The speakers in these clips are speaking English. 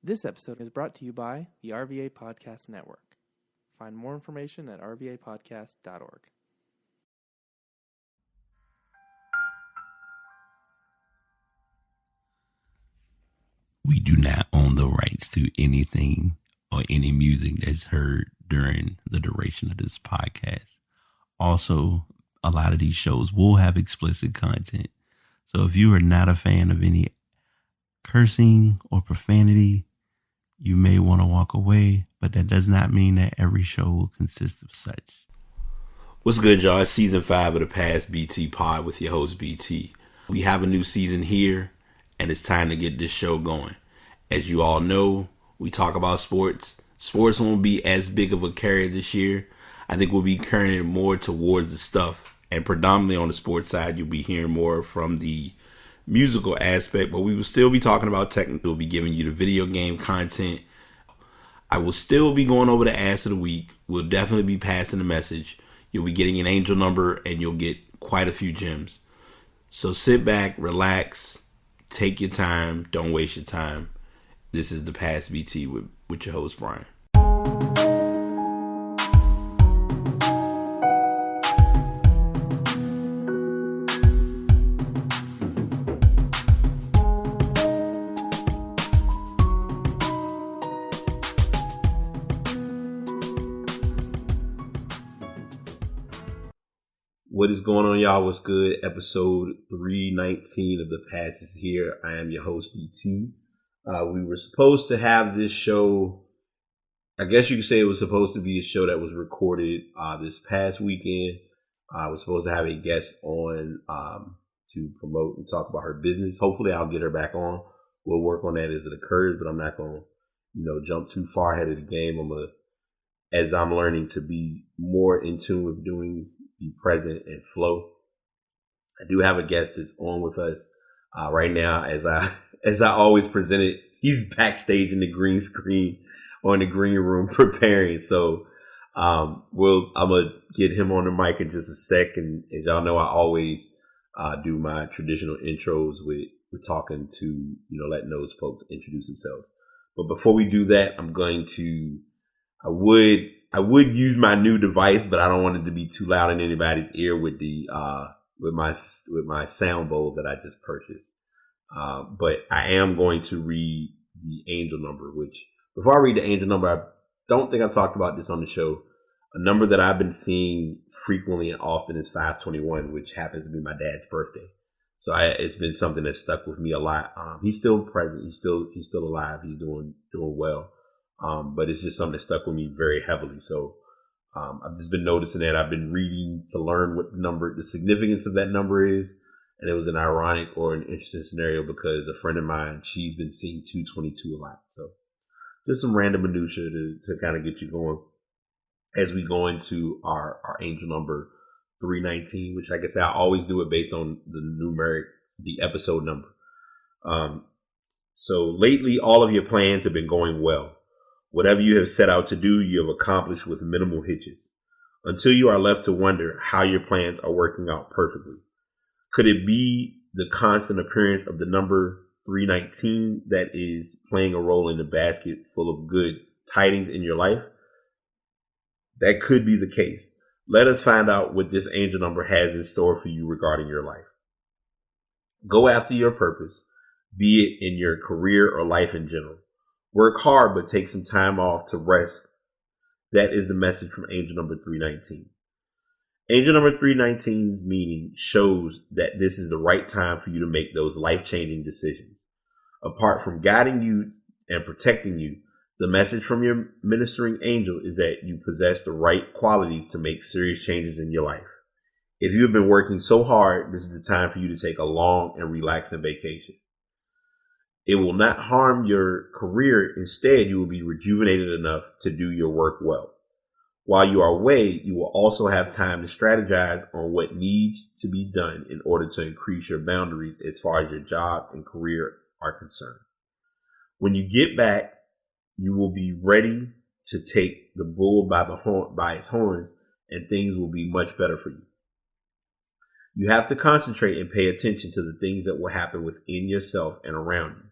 This episode is brought to you by the RVA Podcast Network. Find more information at rvapodcast.org. We do not own the rights to anything or any music that's heard during the duration of this podcast. Also, a lot of these shows will have explicit content. So if you are not a fan of any cursing or profanity, you may want to walk away, but that does not mean that every show will consist of such. What's good, y'all? It's season 5 of the Past BT Pod with your host, BT. We have a new season here, and it's time to get this show going. As you all know, we talk about sports. Sports won't be as big of a carrier this year. I think we'll be carrying more towards the stuff, and predominantly on the sports side, you'll be hearing more from the musical aspect, but we will still be talking about technical. We'll be giving you the video game content. I will still be going over the ass of the week. We'll definitely be passing the message. You'll be getting an angel number, and you'll get quite a few gems. So sit back, relax, take your time, don't waste your time. This is the Past BT with your host, Brian. What is going on, y'all? What's good? Episode 319 of The Past is here. I am your host, BT. We were supposed to have this show, I guess you could say it was supposed to be a show that was recorded this past weekend. I was supposed to have a guest on to promote and talk about her business. Hopefully I'll get her back on. We'll work on that as it occurs, but I'm not going to, jump too far ahead of the game. As I'm learning to be more in tune with be present and flow. I do have a guest that's on with us right now. As I always presented, he's backstage in the green screen or in the green room preparing. So I'm gonna get him on the mic in just a sec. And as y'all know, I always do my traditional intros with talking to letting those folks introduce themselves. But before we do that, I would use my new device, but I don't want it to be too loud in anybody's ear with my sound bowl that I just purchased. But I am going to read the angel number, which before I read the angel number, I don't think I've talked about this on the show. A number that I've been seeing frequently and often is 521, which happens to be my dad's birthday. So it's been something that stuck with me a lot. He's still present. He's still alive. He's doing well. But it's just something that stuck with me very heavily. So I've just been noticing that. I've been reading to learn what the significance of that number is. And it was an ironic or an interesting scenario because a friend of mine, she's been seeing 222 a lot. So just some random minutia to kind of get you going as we go into our angel number 319, which like I said, I always do it based on the episode number. So lately, all of your plans have been going well. Whatever you have set out to do, you have accomplished with minimal hitches, until you are left to wonder how your plans are working out perfectly. Could it be the constant appearance of the number 319 that is playing a role in the basket full of good tidings in your life? That could be the case. Let us find out what this angel number has in store for you regarding your life. Go after your purpose, be it in your career or life in general. Work hard, but take some time off to rest. That is the message from angel number 319. Angel number 319's meaning shows that this is the right time for you to make those life-changing decisions. Apart from guiding you and protecting you, the message from your ministering angel is that you possess the right qualities to make serious changes in your life. If you have been working so hard, this is the time for you to take a long and relaxing vacation. It will not harm your career. Instead, you will be rejuvenated enough to do your work well. While you are away, you will also have time to strategize on what needs to be done in order to increase your boundaries as far as your job and career are concerned. When you get back, you will be ready to take the bull by its horns, and things will be much better for you. You have to concentrate and pay attention to the things that will happen within yourself and around you.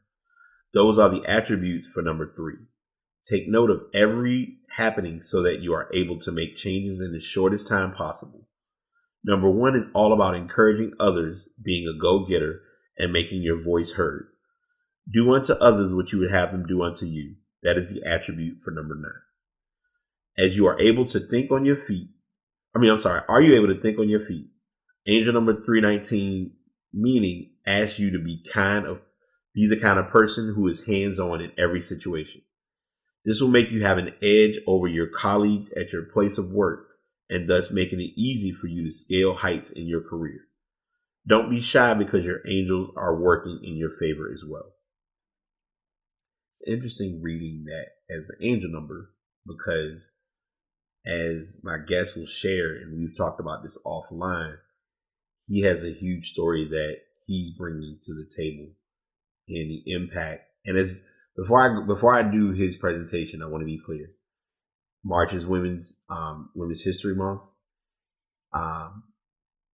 Those are the attributes for number 3. Take note of every happening so that you are able to make changes in the shortest time possible. Number 1 is all about encouraging others, being a go-getter, and making your voice heard. Do unto others what you would have them do unto you. That is the attribute for number 9. As you are able to think on your feet, are you able to think on your feet? Angel number 319, meaning, asks you to be the kind of person who is hands-on in every situation. This will make you have an edge over your colleagues at your place of work, and thus making it easy for you to scale heights in your career. Don't be shy because your angels are working in your favor as well. It's interesting reading that as the angel number because, as my guest will share, and we've talked about this offline, he has a huge story that he's bringing to the table and the impact. And as before I do his presentation, I want to be clear. March is Women's History Month.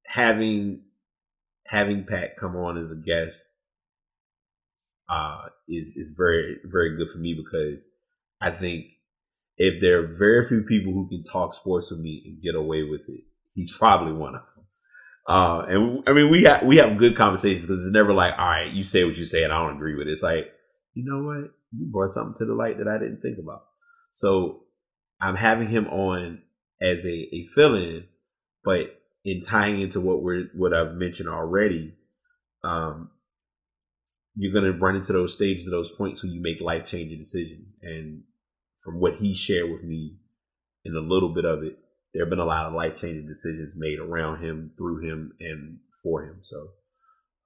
Having Pat come on as a guest is very, very good for me because I think if there are very few people who can talk sports with me and get away with it, he's probably one of them. And I mean, we have good conversations because it's never like, all right, you say what you say and I don't agree with it. It's like, you know what? You brought something to the light that I didn't think about. So I'm having him on as a fill-in, but in tying into what I've mentioned already, you're going to run into those stages, those points where you make life-changing decisions. And from what he shared with me in a little bit of it, there have been a lot of life-changing decisions made around him, through him, and for him. So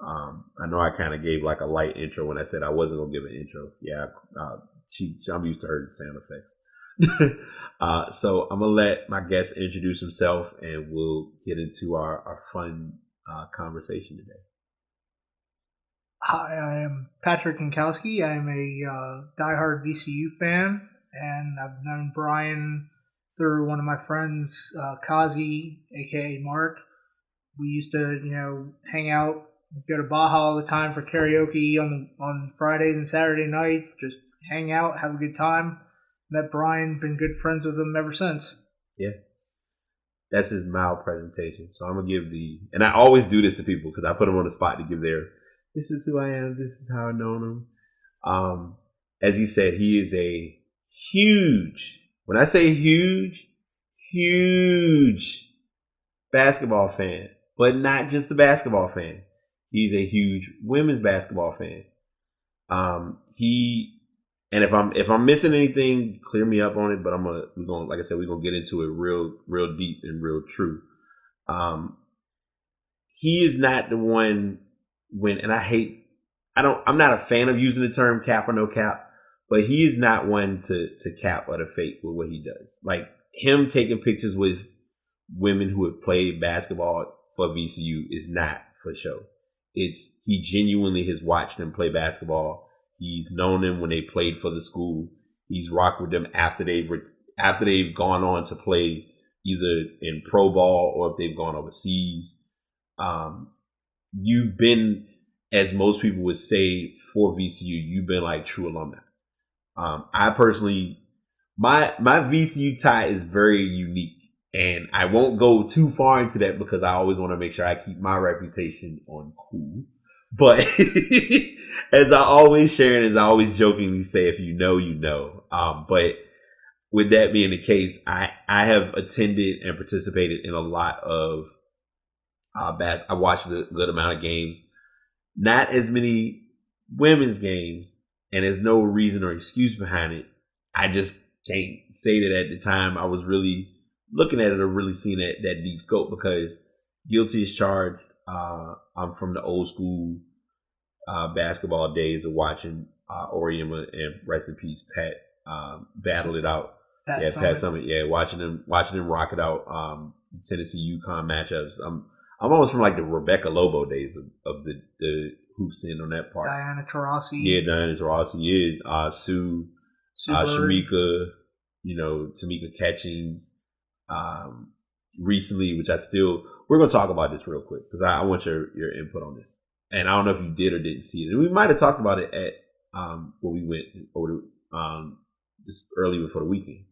I know I kind of gave like a light intro when I said I wasn't going to give an intro. Yeah, I'm used to her sound effects. So I'm going to let my guest introduce himself, and we'll get into our fun conversation today. Hi, I am Patrick Jankowski. I'm a diehard VCU fan, and I've known Brian through one of my friends, Kazi, aka Mark. We used to, hang out, go to Baja all the time for karaoke on Fridays and Saturday nights, just hang out, have a good time. Met Brian, been good friends with him ever since. Yeah. That's his mild presentation. So I'm going to give and I always do this to people because I put them on the spot to give this is who I am, this is how I've known him. As he said, he is a huge, when I say huge basketball fan, but not just a basketball fan. He's a huge women's basketball fan. And if I'm missing anything, clear me up on it. But we're gonna get into it real deep and real true. He is not the one I'm not a fan of using the term cap or no cap, but he is not one to cap or to fake with what he does. Like him taking pictures with women who have played basketball for VCU is not for show. He genuinely has watched them play basketball. He's known them when they played for the school. He's rocked with them after they've gone on to play either in pro ball or if they've gone overseas. You've been, as most people would say, for VCU, you've been like true alumni. I personally, my VCU tie is very unique, and I won't go too far into that because I always want to make sure I keep my reputation on cool. But as I always share and as I always jokingly say, if you know, you know. But with that being the case, I have attended and participated in a lot of I watched a good amount of games. Not as many women's games, and there's no reason or excuse behind it. I just can't say that at the time I was really looking at it or really seeing that deep scope because guilty as charged. I'm from the old school basketball days of watching Oriema and rest in peace Pat battle it out. Pat Summitt. Yeah, watching them rock it out. Tennessee UConn matchups. I'm almost from like the Rebecca Lobo days of the hoops in on that part. Diana Taurasi. Yeah, Diana Taurasi. Yeah, Sue Shamika. Tamika Catchings. Recently, which we're going to talk about this real quick because I want your input on this. And I don't know if you did or didn't see it. And we might have talked about it at when we went over just early before the weekend.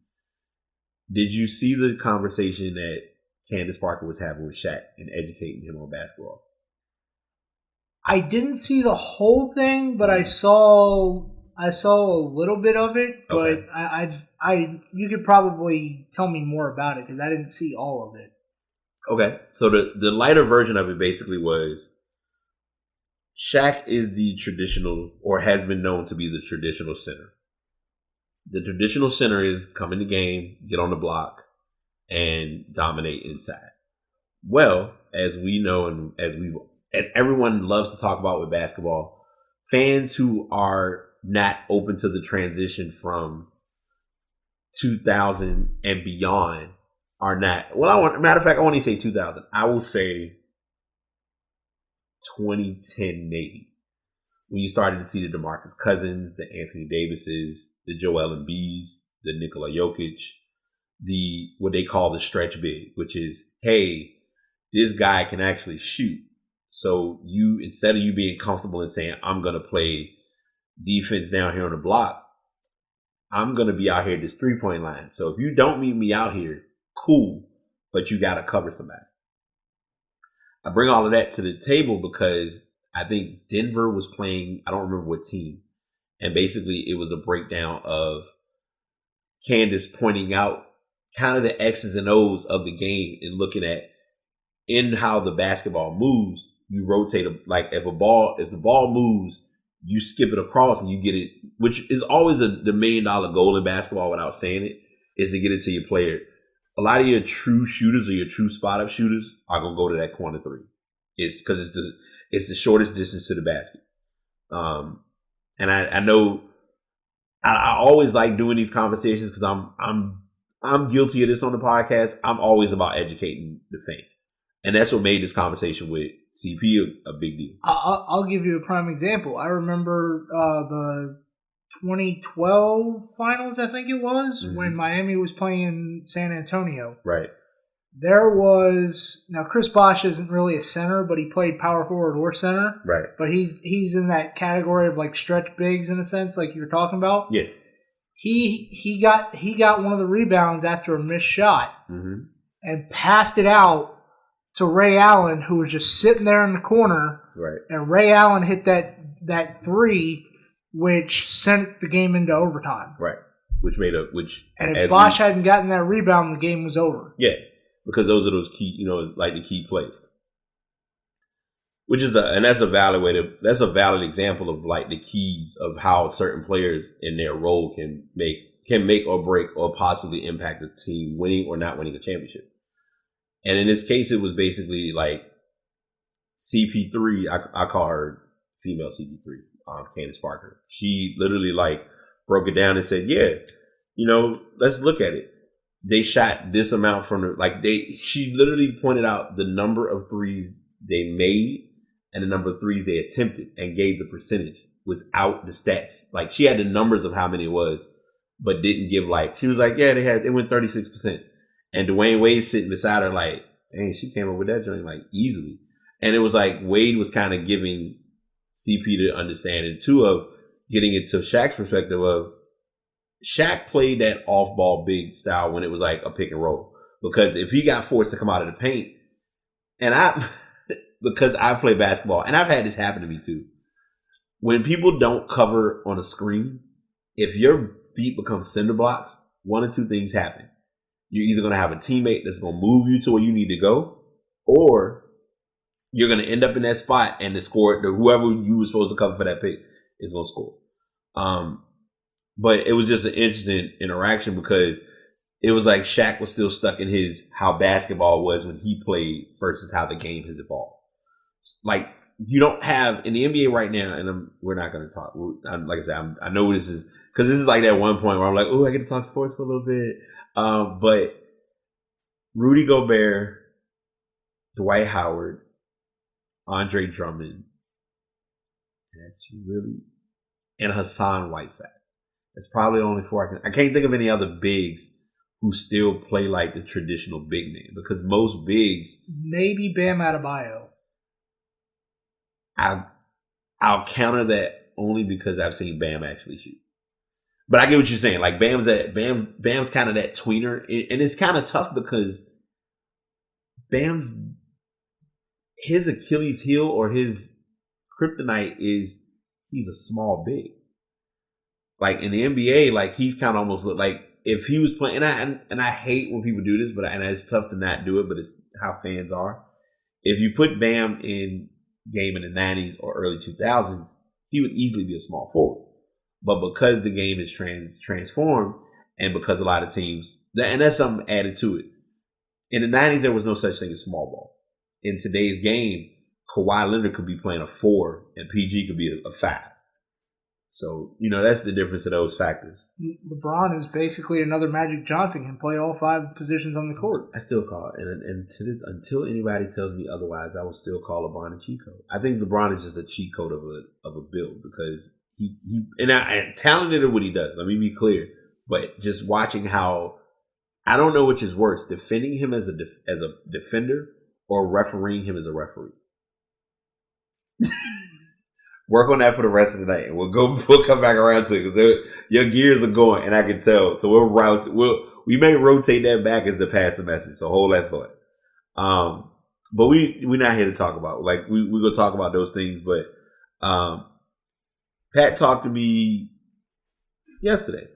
Did you see the conversation that Candace Parker was having with Shaq and educating him on basketball? I didn't see the whole thing, but I saw a little bit of it. But okay. You could probably tell me more about it because I didn't see all of it. Okay, so the lighter version of it basically was Shaq is the traditional, or has been known to be the traditional center. The traditional center is come in the game, get on the block, and dominate inside. Well, as we know, and as everyone loves to talk about with basketball, fans who are not open to the transition from 2000 and beyond are not. Well, matter of fact, I won't even say 2000. I will say 2010 maybe, when you started to see the DeMarcus Cousins, the Anthony Davises, the Joel Embiids, the Nikola Jokic, the what they call the stretch big, which is, hey, this guy can actually shoot. So you, instead of you being comfortable and saying, I'm going to play defense down here on the block, I'm going to be out here at this 3-point line. So if you don't meet me out here, cool, but you got to cover somebody. I bring all of that to the table because I think Denver was playing, I don't remember what team. And basically it was a breakdown of Candace pointing out kind of the X's and O's of the game and looking at in how the basketball moves, you rotate like if the ball moves, you skip it across and you get it, which is always the $1 million goal in basketball without saying it, is to get it to your player. A lot of your true shooters or your true spot up shooters are gonna go to that corner three. It's because it's the shortest distance to the basket. And I know I always like doing these conversations because I'm guilty of this on the podcast. I'm always about educating the fan, and that's what made this conversation with CP a big deal. I'll give you a prime example. I remember the 2012 finals, I think it was, when Miami was playing San Antonio. Right. There was, now Chris Bosh isn't really a center, but he played power forward or center. Right. But he's in that category of like stretch bigs in a sense, like you're talking about. Yeah. He got one of the rebounds after a missed shot and passed it out to Ray Allen, who was just sitting there in the corner. Right. And Ray Allen hit that three, which sent the game into overtime. Right. And if Bosh hadn't gotten that rebound, the game was over. Yeah. Because those are those key, like the key plays. Which is that's a valid example of like the keys of how certain players in their role can make or break or possibly impact a team winning or not winning a championship. And in this case, it was basically like CP3. I call her female CP3, Candace Parker. She literally like broke it down and said, yeah, let's look at it. They shot this amount from she literally pointed out the number of threes they made and the number of threes they attempted and gave the percentage without the stats. Like she had the numbers of how many it was, but didn't give she was like, yeah, they went 36%. And Dwayne Wade sitting beside her like, dang, she came up with that joint like easily. And it was like Wade was kind of giving CP the understanding too of getting it to Shaq's perspective of Shaq played that off-ball big style when it was like a pick and roll. Because if he got forced to come out of the paint, and because I play basketball, and I've had this happen to me too. When people don't cover on a screen, if your feet become cinder blocks, one of two things happen. You're either going to have a teammate that's going to move you to where you need to go, or you're going to end up in that spot and whoever you were supposed to cover for that pick is going to score. But it was just an interesting interaction because it was like Shaq was still stuck in his how basketball was when he played versus how the game has evolved. Like you don't have in the NBA right now, and we're not going to talk. Like I said, I know this is because this is like that one point where I'm like, oh, I get to talk sports for a little bit. But Rudy Gobert, Dwight Howard, Andre Drummond, and Hassan Whiteside. That's probably the only four I can't think of any other bigs who still play like the traditional big man because most bigs. Maybe Bam Adebayo. I'll counter that only because I've seen Bam actually shoot. But I get what you're saying. Like Bam's kind of that tweener, and it's kind of tough because his Achilles heel or his kryptonite is he's a small big. Like in the NBA, like he's kind of almost like if he was playing, and I hate when people do this, and it's tough to not do it, but it's how fans are. If you put Bam in game in the 90s or early 2000s, he would easily be a small forward. But because the game is transformed, and because a lot of teams, and that's something added to it. In the 90s, there was no such thing as small ball. In today's game, Kawhi Leonard could be playing a 4, and PG could be a 5. So, that's the difference of those factors. LeBron is basically another Magic Johnson, can play all 5 positions on the court. I still call it. And to this, until anybody tells me otherwise, I will still call LeBron a cheat code. I think LeBron is just a cheat code of a build because he talented at what he does. Let me be clear. But just watching how, I don't know which is worse, defending him as a defender or refereeing him as a referee. Work on that for the rest of the night, and we'll come back around to it because your gears are going, and I can tell. So we may rotate that back as the passing message. So hold that thought. But we're not here to talk about we're gonna talk about those things. But Pat talked to me yesterday.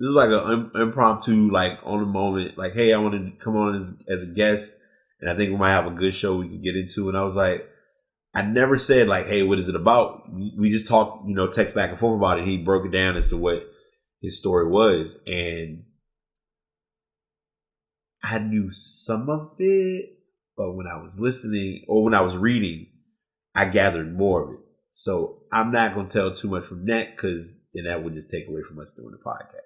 This is like an impromptu, like on the moment, like, hey, I want to come on as a guest, and I think we might have a good show we can get into. And I was like, I never said like, hey, what is it about? We just talked, text back and forth about it. He broke it down as to what his story was. And I knew some of it, but when I was listening or when I was reading, I gathered more of it. So I'm not going to tell too much from that because then that would just take away from us doing the podcast.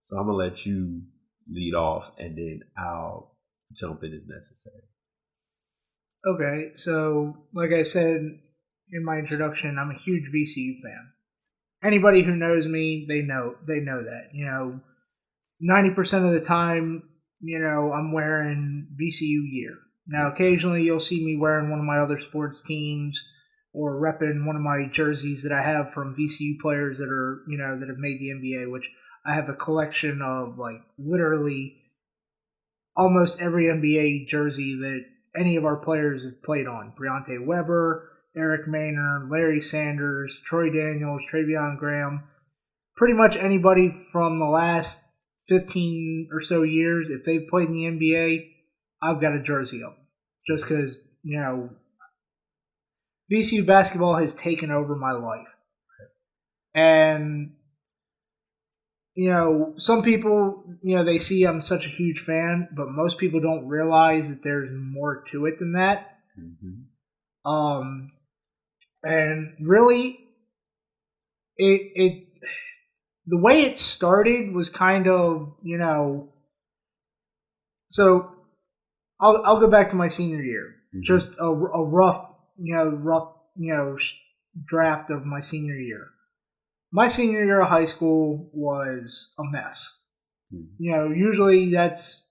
So I'm going to let you lead off and then I'll jump in as necessary. Okay, so like I said in my introduction, I'm a huge VCU fan. Anybody who knows me, they know that. 90% of the time, I'm wearing VCU gear. Now, occasionally you'll see me wearing one of my other sports teams or repping one of my jerseys that I have from VCU players that are, that have made the NBA, which I have a collection of like literally almost every NBA jersey that any of our players have played on. Briante Weber, Eric Maynard, Larry Sanders, Troy Daniels, Travion Graham. Pretty much anybody from the last 15 or so years, if they've played in the NBA, I've got a jersey of them. Just because, VCU basketball has taken over my life. And, some people, they see I'm such a huge fan, but most people don't realize that there's more to it than that. Mm-hmm. And really, the way it started was kind of, so I'll go back to my senior year. Mm-hmm. Just a rough draft of my senior year. My senior year of high school was a mess. Mm-hmm. Usually that's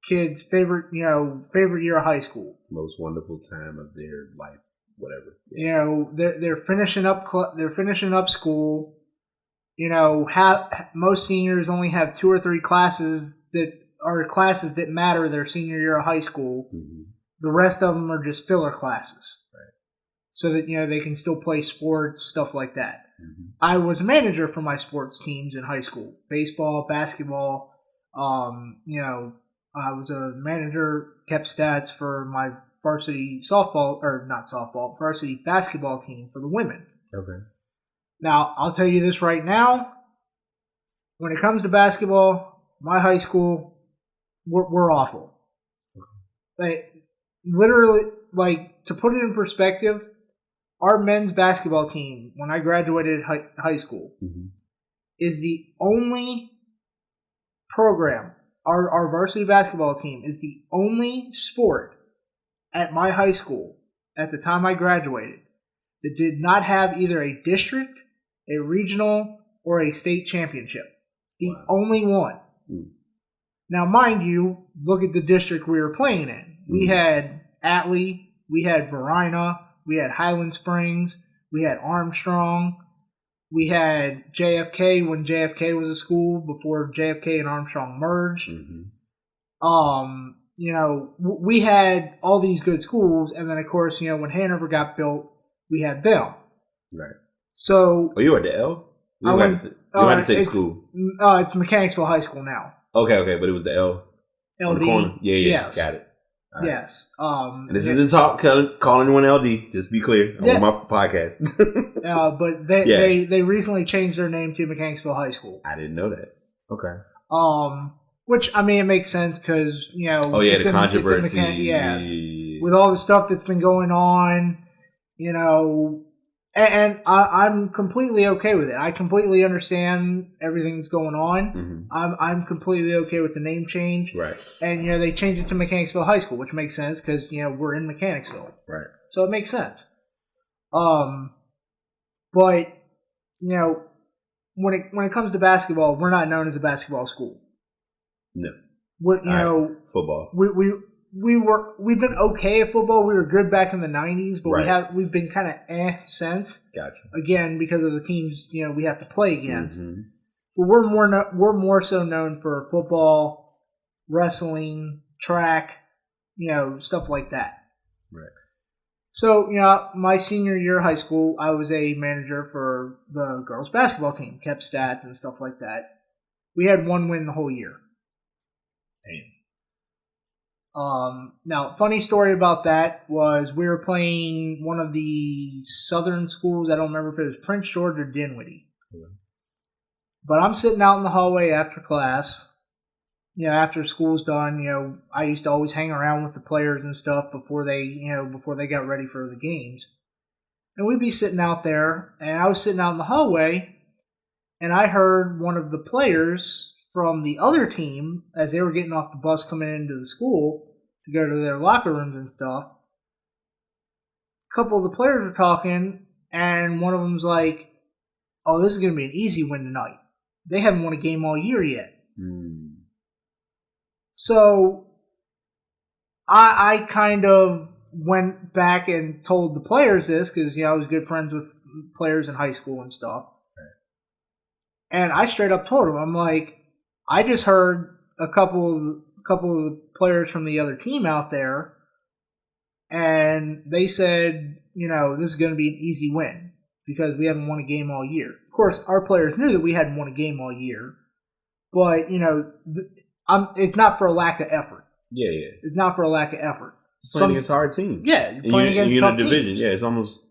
kids' favorite year of high school. Most wonderful time of their life, whatever. Yeah. They're finishing up. They're finishing up school. Most seniors only have 2 or 3 classes that are classes that matter their senior year of high school. Mm-hmm. The rest of them are just filler classes. Right. So that, they can still play sports, stuff like that. Mm-hmm. I was a manager for my sports teams in high school. Baseball, basketball. I was a manager, kept stats for my varsity varsity basketball team for the women. Okay. Now, I'll tell you this right now. When it comes to basketball, my high school, we're awful. Okay. Literally, to put it in perspective, our men's basketball team, when I graduated high school, mm-hmm. is the only program, our varsity basketball team is the only sport at my high school at the time I graduated that did not have either a district, a regional, or a state championship. The only one. Mm. Now, mind you, look at the district we were playing in. We had Atlee, we had Varina, we had Highland Springs, we had Armstrong. We had JFK when JFK was a school before JFK and Armstrong merged. Mm-hmm. We had all these good schools, and then of course, when Hanover got built, we had them. Right. So. Oh, you were at the L? You went to the same school. It's Mechanicsville High School now. Okay, but it was the L. LD. On the corner? Yeah, yes. Got it. Right. Yes. And this isn't calling anyone LD. Just be clear. I'm on my podcast. But they recently changed their name to Mechanicsville High School. I didn't know that. Okay. Which it makes sense because Oh yeah, the controversy. With all the stuff that's been going on, and I'm completely okay with it. I completely understand everything that's going on. Mm-hmm. I'm completely okay with the name change. Right. And they changed it to Mechanicsville High School, which makes sense because we're in Mechanicsville. Right. So it makes sense. But when it comes to basketball, we're not known as a basketball school. No. Football. We've been okay at football. We were good back in the 90s, but we've been kind of since. Gotcha. Again, because of the teams we have to play against. Mm-hmm. But we're more so known for football, wrestling, track, stuff like that. Right. So, my senior year of high school, I was a manager for the girls' basketball team, kept stats and stuff like that. We had one win the whole year. Damn. Now, funny story about that was we were playing one of the southern schools. I don't remember if it was Prince George or Dinwiddie. Mm-hmm. But I'm sitting out in the hallway after class. After school's done, I used to always hang around with the players and stuff before they got ready for the games. And we'd be sitting out there, and I was sitting out in the hallway, and I heard one of the players from the other team, as they were getting off the bus coming into the school to go to their locker rooms and stuff, a couple of the players were talking, and one of them's like, "Oh, this is going to be an easy win tonight. They haven't won a game all year yet." Mm. So I kind of went back and told the players this because I was good friends with players in high school and stuff. Right. And I straight up told them, I'm like, I just heard a couple of the players from the other team out there, and they said, this is going to be an easy win because we haven't won a game all year. Of course, our players knew that we hadn't won a game all year, but it's not for a lack of effort. Yeah. It's not for a lack of effort. Playing against hard teams. Yeah, you're playing against tough teams. Division. Yeah, it's almost,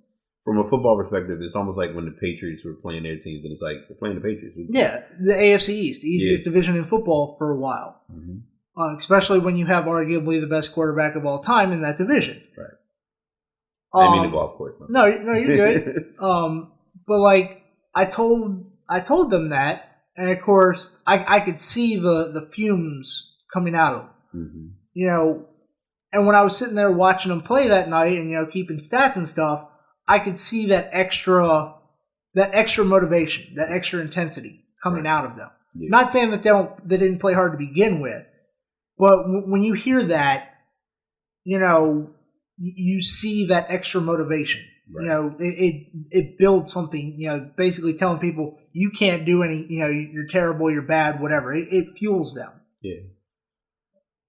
from a football perspective, it's almost like when the Patriots were playing their teams, and it's like they're playing the Patriots. Yeah, the AFC East, the easiest division in football for a while. Mm-hmm. Especially when you have arguably the best quarterback of all time in that division. Right. I mean to go off course. No, you're good. But I told them that. And, of course, I could see the fumes coming out of them. Mm-hmm. And when I was sitting there watching them play that night and, keeping stats and stuff, I could see that extra motivation, that extra intensity coming out of them. Yeah. Not saying that they didn't play hard to begin with, but when you hear that, you see that extra motivation. Right. It builds something, basically telling people you can't do any, you're terrible, you're bad, whatever. It fuels them. Yeah.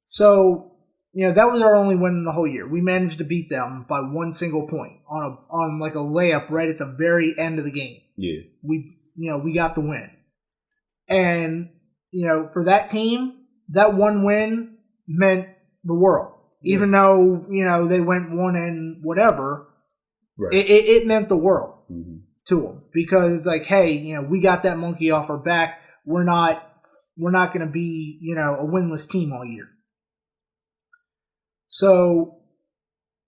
So, that was our only win in the whole year. We managed to beat them by one single point on like a layup right at the very end of the game. Yeah. We got the win. And, for that team, that one win meant the world. Yeah. Even though, they went 1 whatever. Right. It meant the world to them because it's like, hey, we got that monkey off our back. We're not going to be, a winless team all year. So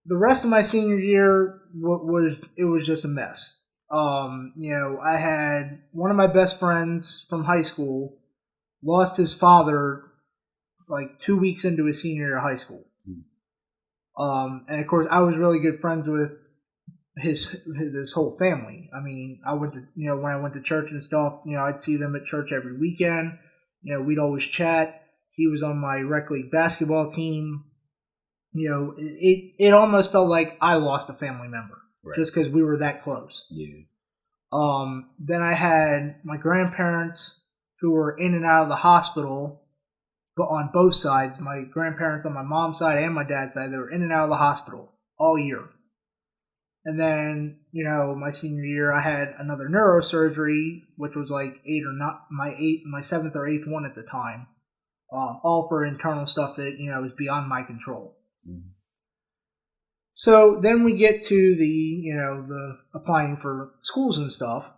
the rest of my senior year was just a mess. I had one of my best friends from high school lost his father like 2 weeks into his senior year of high school. And of course, I was really good friends with his whole family. I mean, I went to when I went to church and stuff, I'd see them at church every weekend. We'd always chat. He was on my rec league basketball team. It almost felt like I lost a family member just because we were that close. Yeah. Then I had my grandparents who were in and out of the hospital, but on both sides. My grandparents on my mom's side and my dad's side, they were in and out of the hospital all year. And then, my senior year, I had another neurosurgery, which was like my seventh or eighth one at the time, all for internal stuff that was beyond my control. Mm-hmm. So then we get to the applying for schools and stuff,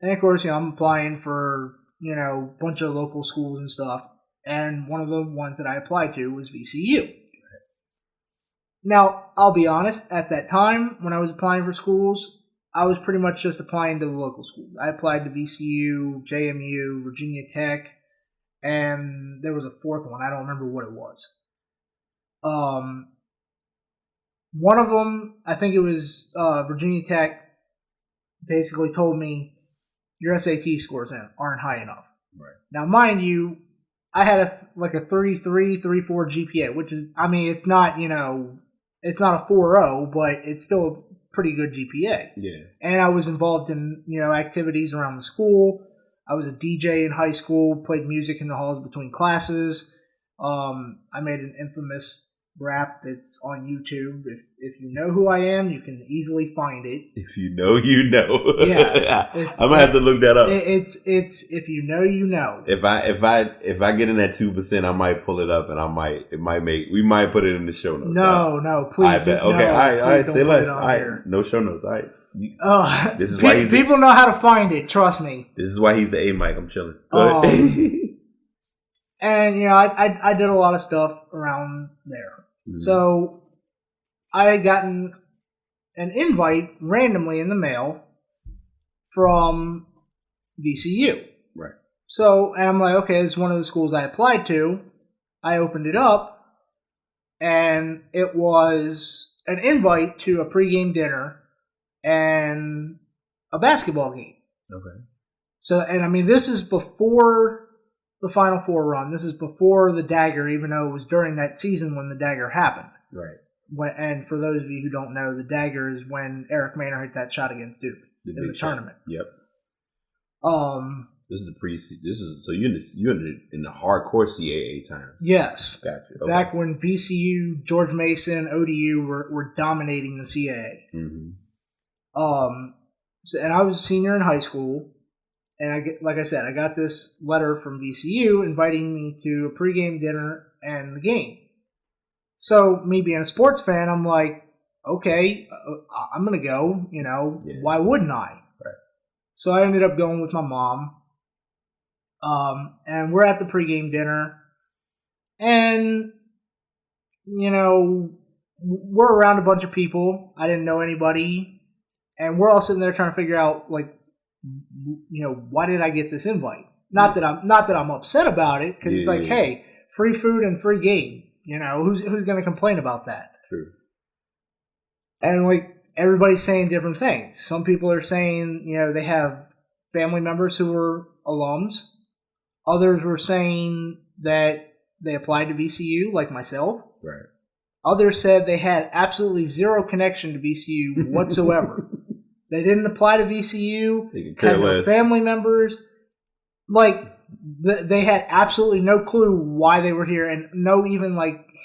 and of course, I'm applying for a bunch of local schools and stuff, and one of the ones that I applied to was VCU. Now, I'll be honest, at that time, when I was applying for schools, I was pretty much just applying to the local schools. I applied to VCU, JMU, Virginia Tech, and there was a fourth one. I don't remember what it was. One of them, I think it was Virginia Tech, basically told me, your SAT scores aren't high enough. Right. Now, mind you, I had a 33, 34 GPA, which is, it's not, it's not a 4.0, but it's still a pretty good GPA. Yeah. And I was involved in, activities around the school. I was a DJ in high school, played music in the halls between classes. I made an infamous rap that's on YouTube. If you know who I am, you can easily find it. If you know, you know. Yes. I'm gonna have to look that up. It's if you know, you know. If I get in that 2%, I might pull it up, and we might put it in the show notes. No, please. I bet. Okay, all right. Say less. All right, no show notes. All right. This is why people know how to find it. Trust me. This is why he's the A mic. I'm chilling. Go ahead. And I did a lot of stuff around there. Mm-hmm. So I had gotten an invite randomly in the mail from VCU. Right. So, and I'm like, okay, it's one of the schools I applied to. I opened it up, and it was an invite to a pregame dinner and a basketball game. Okay. So, and this is before the Final Four run. This is before the Dagger, even though it was during that season when the Dagger happened. Right. And for those of you who don't know, the Dagger is when Eric Maynor hit that shot against Duke in the tournament. Yep. This is the preseason. So you're in the hardcore CAA time. Yes. Gotcha. Okay. Back when VCU, George Mason, ODU were dominating the CAA. Mm-hmm. And I was a senior in high school. And I got this letter from VCU inviting me to a pregame dinner and the game. So me being a sports fan, I'm like, okay, I'm going to go, Why wouldn't I? Right. So I ended up going with my mom. And we're at the pregame dinner. And, we're around a bunch of people. I didn't know anybody. And we're all sitting there trying to figure out, why did I get this invite? Not that I'm upset about it, because it's hey, free food and free game. Who's going to complain about that? True. And everybody's saying different things. Some people are saying they have family members who were alums. Others were saying that they applied to VCU, like myself. Right. Others said they had absolutely zero connection to VCU whatsoever. They didn't apply to VCU. They could care less. Family members, they had absolutely no clue why they were here, and no even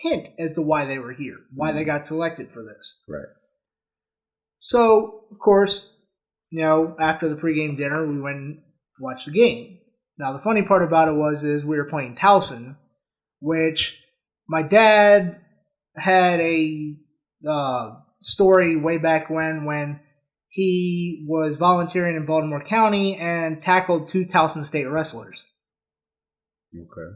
hint as to why they were here, why they got selected for this. Right. So, of course, after the pregame dinner, we went and watched the game. Now, the funny part about it is we were playing Towson, which my dad had a story way back when he was volunteering in Baltimore County and tackled 2 Towson State wrestlers. Okay.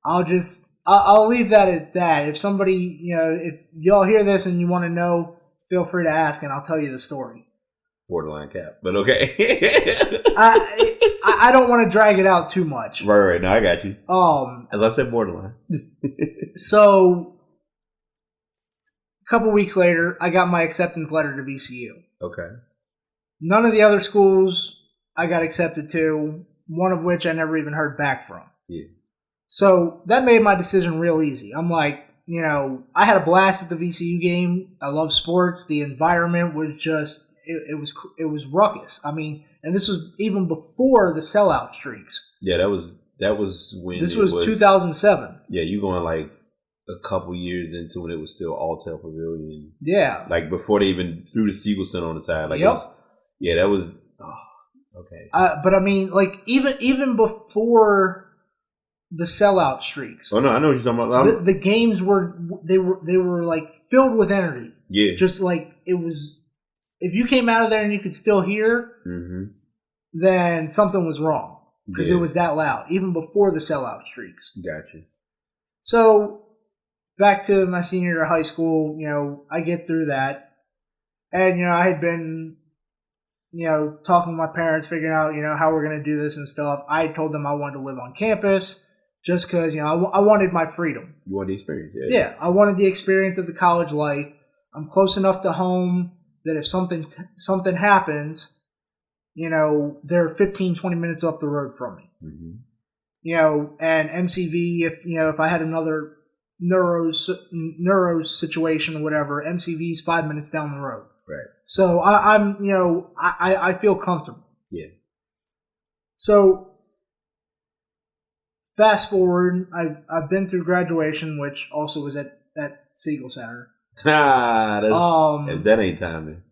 I'll leave that at that. If somebody, if y'all hear this and you want to know, feel free to ask and I'll tell you the story. Borderline cap, but okay. I don't want to drag it out too much. Right. No, I got you. As I said, borderline. So, a couple weeks later, I got my acceptance letter to VCU. Okay. None of the other schools I got accepted to, one of which I never even heard back from. Yeah. So that made my decision real easy. I'm like, I had a blast at the VCU game. I love sports. The environment was just, it was ruckus. And this was even before the sellout streaks. Yeah, that was when this was 2007. Yeah, you going like a couple years into when it was still Alltel Pavilion. Yeah. Like before they even threw the Seagull Center on the side. Like, yep. That was okay. But I mean, like even before the sellout streaks. Oh no, I know what you're talking about. The games were like filled with energy. Yeah. Just like it was. If you came out of there and you could still hear, then something was wrong because it was that loud, even before the sellout streaks. Gotcha. So back to my senior year of high school, I get through that, and I had been, talking with my parents, figuring out, how we're gonna do this and stuff. I told them I wanted to live on campus just because, I wanted my freedom. You want the experience, yeah. I wanted the experience of the college life. I'm close enough to home that if something happens, they're 15, 20 minutes up the road from me. And MCV, if I had another neuro situation or whatever, MCV's 5 minutes down the road. Right. So I feel comfortable. Yeah. So fast forward, I've been through graduation, which also was at Seagull Center. If that ain't timing.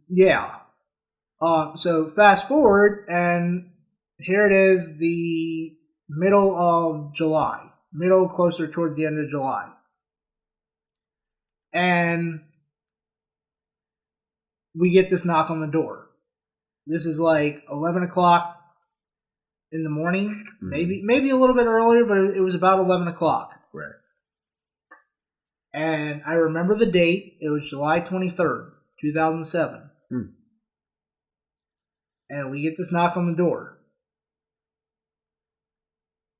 Yeah. So fast forward, and here it is, the middle of July. Closer towards the end of July. And we get this knock on the door. This is like 11 o'clock in the morning. Maybe a little bit earlier, but it was about 11 o'clock. Right. And I remember the date. It was July 23rd, 2007. And we get this knock on the door.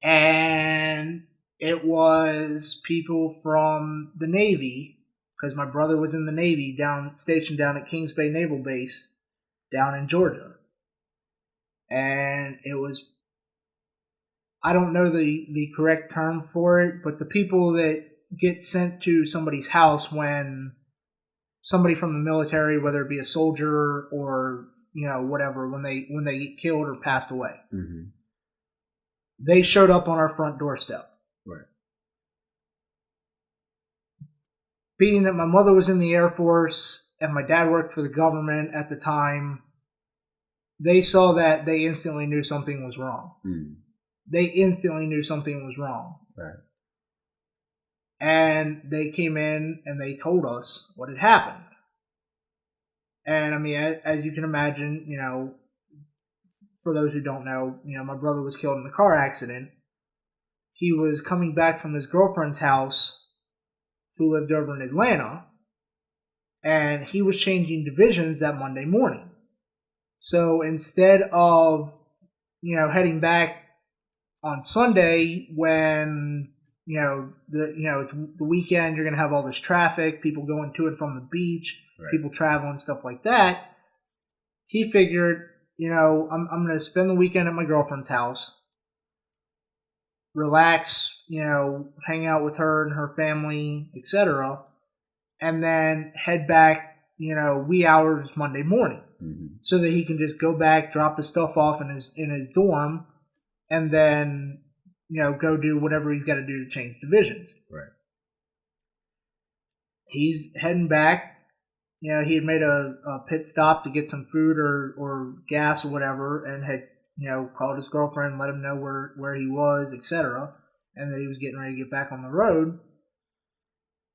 And it was people from the Navy, because my brother was in the Navy, stationed down at Kings Bay Naval Base, down in Georgia. And it was, I don't know the correct term for it, but the people that get sent to somebody's house when somebody from the military, whether it be a soldier or whatever, when they get killed or passed away, they showed up on our front doorstep. Right. Being that my mother was in the Air Force and my dad worked for the government at the time, they saw that, they instantly knew something was wrong. They instantly knew something was wrong. Right. And they came in and they told us what had happened. And I mean, as you can imagine, for those who don't know, my brother was killed in a car accident. He was coming back from his girlfriend's house, who lived over in Atlanta, and he was changing divisions that Monday morning. So instead of, heading back on Sunday when, it's the weekend, you're going to have all this traffic, people going to and from the beach, right, people traveling, stuff like that. He figured, I'm going to spend the weekend at my girlfriend's house, relax, hang out with her and her family, etc., and then head back, wee hours Monday morning, so that he can just go back, drop his stuff off in his dorm, and then go do whatever he's got to do to change divisions. Right. He's heading back. He had made a pit stop to get some food or gas or whatever, and had called his girlfriend, let him know where he was, etc., and that he was getting ready to get back on the road.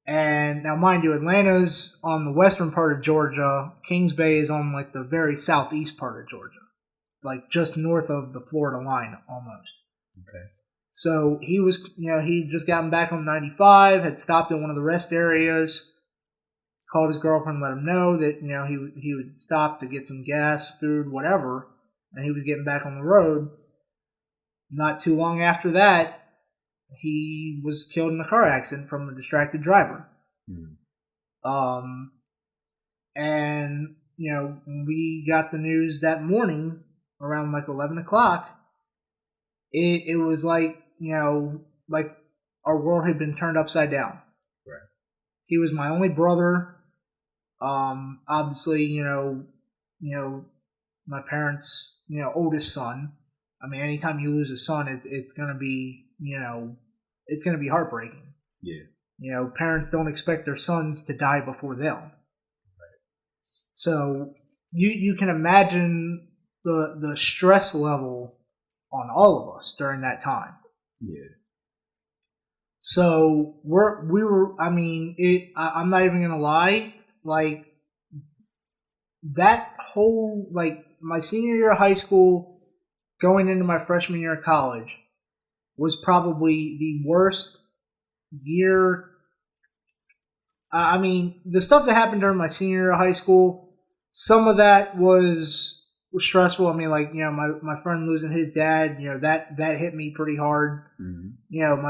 And now, mind you, Atlanta's on the western part of Georgia. Kings Bay is on like the very southeast part of Georgia, like just north of the Florida line almost. Okay. So he was, he'd just gotten back on 95, had stopped at one of the rest areas, called his girlfriend, let him know that, he would stop to get some gas, food, whatever, and he was getting back on the road. Not too long after that, he was killed in a car accident from a distracted driver. And, when we got the news that morning around like 11 o'clock, it was like, like our world had been turned upside down. Right. He was my only brother. Obviously, my parents' oldest son. I mean, anytime you lose a son, it's gonna be it's gonna be heartbreaking. Yeah. Parents don't expect their sons to die before them. Right. So you can imagine the stress level on all of us during that time. Yeah. So we were. I mean, I'm not even gonna lie. Like that whole my senior year of high school, going into my freshman year of college, was probably the worst year. I mean, the stuff that happened during my senior year of high school, some of that was stressful. I mean, my friend losing his dad, that hit me pretty hard. Mm-hmm.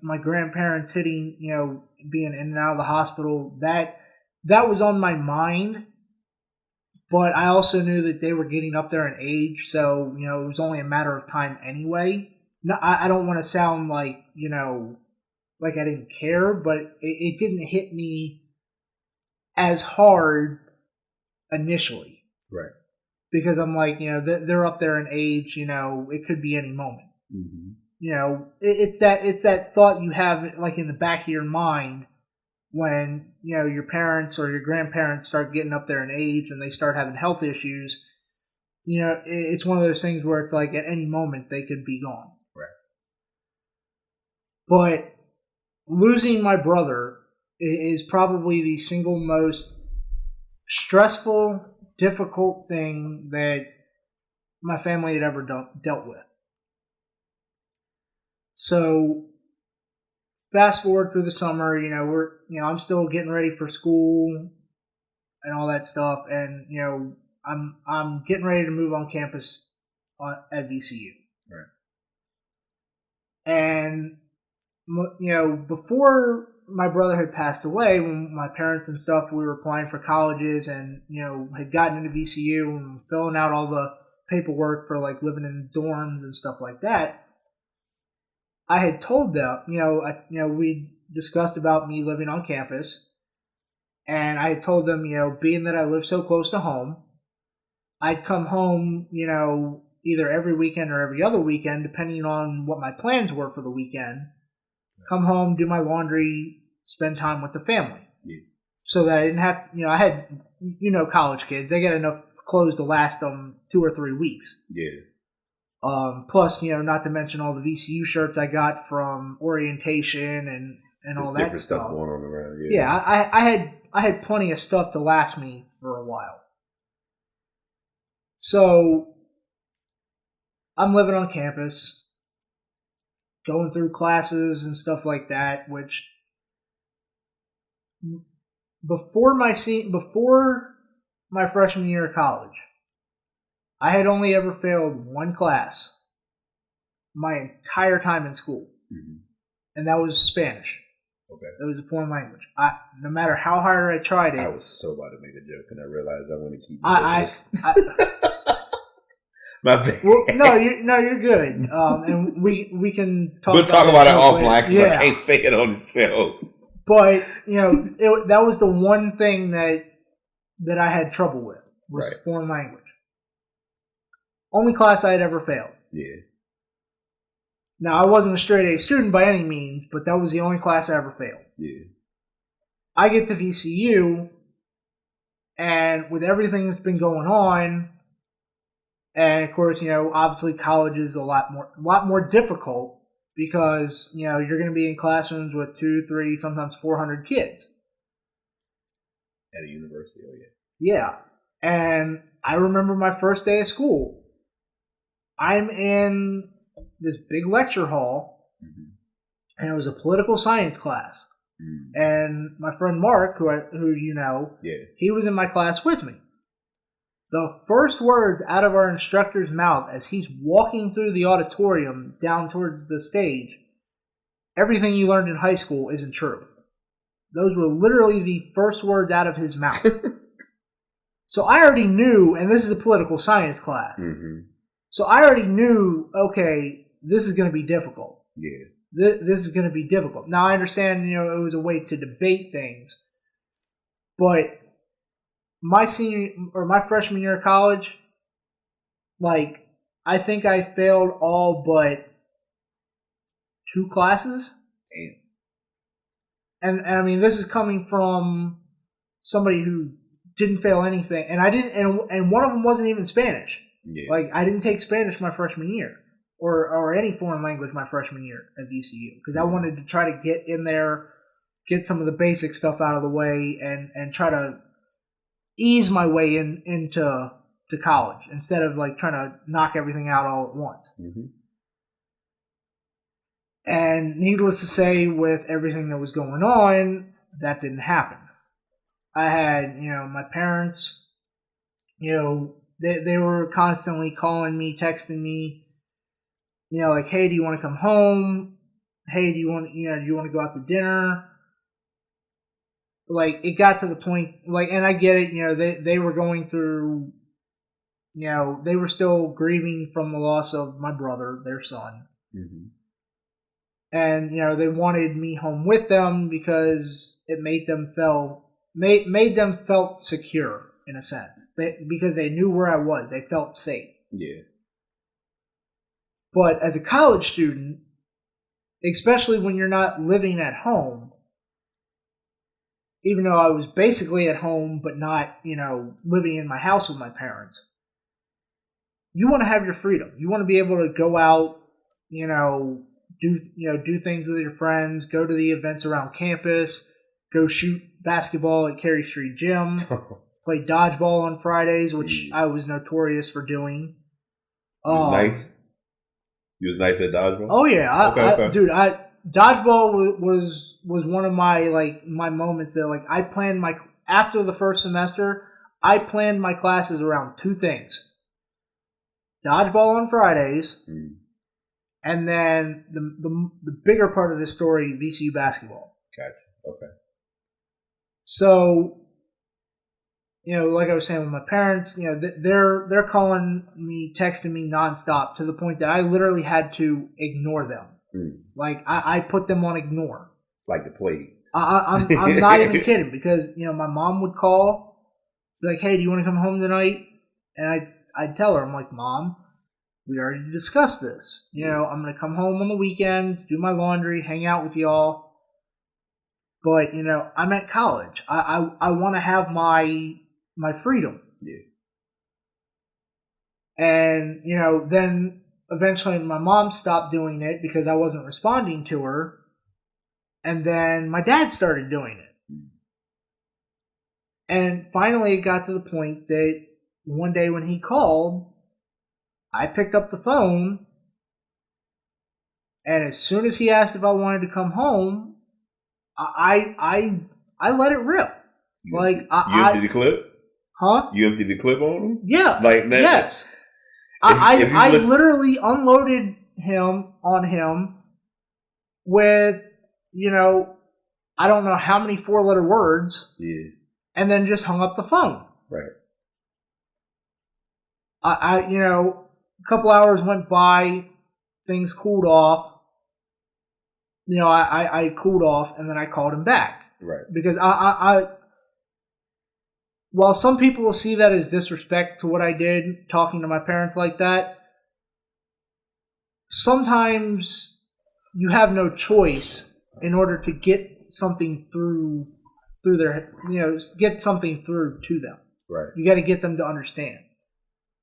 My grandparents hitting, being in and out of the hospital, that was on my mind. But I also knew that they were getting up there in age, so it was only a matter of time anyway. No, I don't want to sound like like I didn't care, but it didn't hit me as hard initially. Right. Because I'm like, they're up there in age, it could be any moment. Mm-hmm. It's that thought you have like in the back of your mind when, your parents or your grandparents start getting up there in age and they start having health issues. It's one of those things where it's like at any moment they could be gone. Right. But losing my brother is probably the single most stressful, difficult thing that my family had ever dealt with. So fast forward through the summer, I'm still getting ready for school and all that stuff, and I'm getting ready to move on campus at VCU. Right. And before my brother had passed away, when my parents and stuff, we were applying for colleges and, had gotten into VCU and filling out all the paperwork for like living in dorms and stuff like that. I had told them, we discussed about me living on campus, and I had told them, being that I live so close to home, I'd come home, either every weekend or every other weekend, depending on what my plans were for the weekend. Come home, do my laundry, spend time with the family. Yeah. So that I didn't have, I had, college kids, they got enough clothes to last them 2 or 3 weeks. Yeah. Plus, not to mention all the VCU shirts I got from orientation and all that different stuff going on around. Yeah. Yeah, I had plenty of stuff to last me for a while. So I'm living on campus, going through classes and stuff like that, which before my freshman year of college, I had only ever failed one class my entire time in school, and that was Spanish. Okay. It was a foreign language. No matter how hard I tried it, I was so about to make a joke, and I realized I want to keep. My bad. Well, you're good. And we can talk. We'll talk about it offline because I can't say it on film. But that was the one thing that I had trouble with was foreign language. Only class I had ever failed. Yeah. Now, I wasn't a straight A student by any means, but that was the only class I ever failed. Yeah. I get to VCU, and with everything that's been going on, and of course, obviously college is a lot more difficult because, you're going to be in classrooms with 2, 3, sometimes 400 kids. At a university, oh yeah. Yeah. And I remember my first day of school. I'm in this big lecture hall, and it was a political science class. And my friend Mark, who he was in my class with me. The first words out of our instructor's mouth as he's walking through the auditorium down towards the stage, everything you learned in high school isn't true. Those were literally the first words out of his mouth. So I already knew, and this is a political science class, so I already knew, okay, this is going to be difficult. Yeah. This is going to be difficult. Now, I understand, it was a way to debate things, but my freshman year of college, like, I think I failed all but 2 classes. And I mean, this is coming from somebody who didn't fail anything, and I didn't, and one of them wasn't even Spanish. Yeah. Like, I didn't take Spanish my freshman year, or any foreign language my freshman year at VCU, because I wanted to try to get in there, get some of the basic stuff out of the way, and try to ease my way into college instead of like trying to knock everything out all at once. Mm-hmm. And needless to say, with everything that was going on, that didn't happen. I had, my parents, they were constantly calling me, texting me, like, hey, do you want to come home? Hey, do you want to go out to dinner? Like, it got to the point, like, and I get it, they were going through, they were still grieving from the loss of my brother, their son. Mm-hmm. And, they wanted me home with them because it made them felt secure, in a sense. Because they knew where I was. They felt safe. Yeah. But as a college student, especially when you're not living at home, even though I was basically at home but not, living in my house with my parents, you want to have your freedom. You want to be able to go out, do things with your friends, go to the events around campus, go shoot basketball at Cary Street Gym, play dodgeball on Fridays, which I was notorious for doing. Nice. You was nice at dodgeball? Oh yeah, Okay. Dude, dodgeball was one of my moments that, like, I planned after the first semester, I planned my classes around 2 things: dodgeball on Fridays. And then the bigger part of this story, VCU basketball. Gotcha. Okay. So, like I was saying with my parents, they're calling me, texting me nonstop, to the point that I literally had to ignore them. Like, I put them on ignore. Like the plague. I'm not even kidding, because my mom would call, be like, hey, do you want to come home tonight? And I'd tell her, I'm like, Mom, we already discussed this. I'm going to come home on the weekends, do my laundry, hang out with y'all. But, I'm at college. I want to have my freedom. Yeah. And, then eventually my mom stopped doing it because I wasn't responding to her. And then my dad started doing it. And finally it got to the point that one day when he called, I picked up the phone, and as soon as he asked if I wanted to come home, I let it rip. You emptied the clip? Huh? You emptied the clip on him? Yeah. Like that? Yes. I literally unloaded on him with, I don't know how many 4-letter words. Yeah. And then just hung up the phone. Right. A couple hours went by, things cooled off. I cooled off, and then I called him back. Right. Because while some people will see that as disrespect to what I did, talking to my parents like that, sometimes you have no choice in order to get something through their, get something through to them. Right. You got to get them to understand.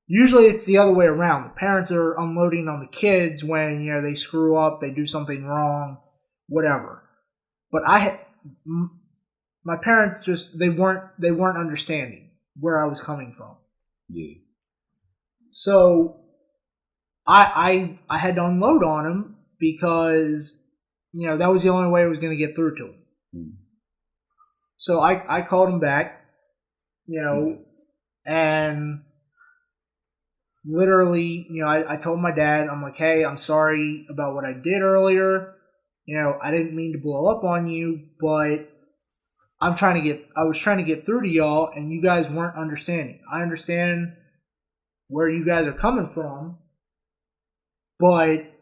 Usually it's the other way around. The parents are unloading on the kids when, they screw up, they do something wrong, whatever. But my parents they weren't understanding where I was coming from. Yeah. So I had to unload on him because, that was the only way I was going to get through to him. So I called him back, and literally, I told my dad, I'm like, hey, I'm sorry about what I did earlier. I didn't mean to blow up on you, but I was trying to get through to y'all, and you guys weren't understanding. I understand where you guys are coming from, but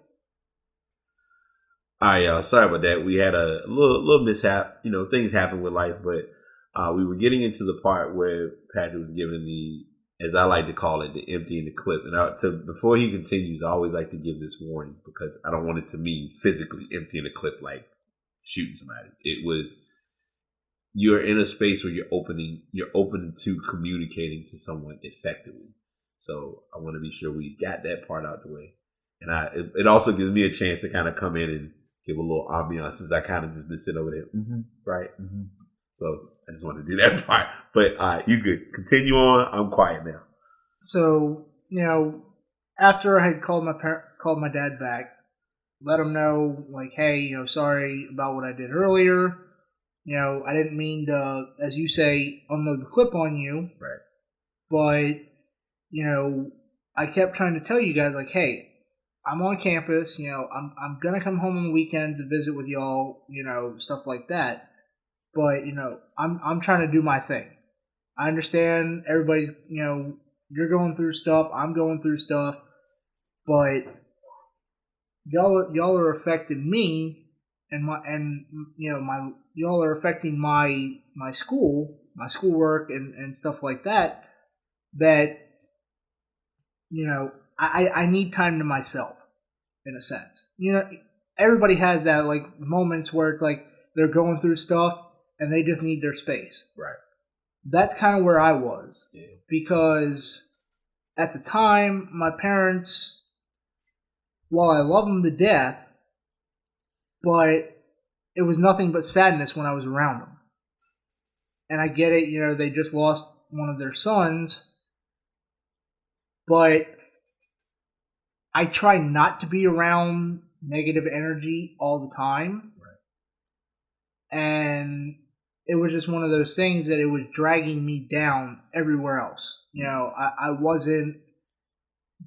sorry about that. We had a little mishap. Things happen with life, but we were getting into the part where Patrick was giving as I like to call it, the emptying the clip. And before he continues, I always like to give this warning because I don't want it to mean physically emptying the clip like shooting somebody. It was, you're in a space where you're open to communicating to someone effectively. So I want to be sure we got that part out the way. And it also gives me a chance to kind of come in and give a little ambiance since I kind of just been sitting over there. Mm-hmm, right. Mm-hmm. So I just want to do that part. But you could continue on. I'm quiet now. So, after I had called my dad back, let him know, like, hey, sorry about what I did earlier. I didn't mean to, as you say, unload the clip on you. Right. But, I kept trying to tell you guys, like, hey, I'm on campus. I'm going to come home on the weekends to visit with y'all, stuff like that. But, I'm trying to do my thing. I understand everybody's, you're going through stuff. I'm going through stuff. But y'all are affecting me. Y'all are affecting my schoolwork and stuff like that. I need time to myself, in a sense. Everybody has that like moments where it's like they're going through stuff and they just need their space. Right. That's kind of where I was, because at the time my parents, while I love them to death, but it was nothing but sadness when I was around them. And I get it, they just lost one of their sons. But I try not to be around negative energy all the time. Right. And it was just one of those things that it was dragging me down everywhere else. I wasn't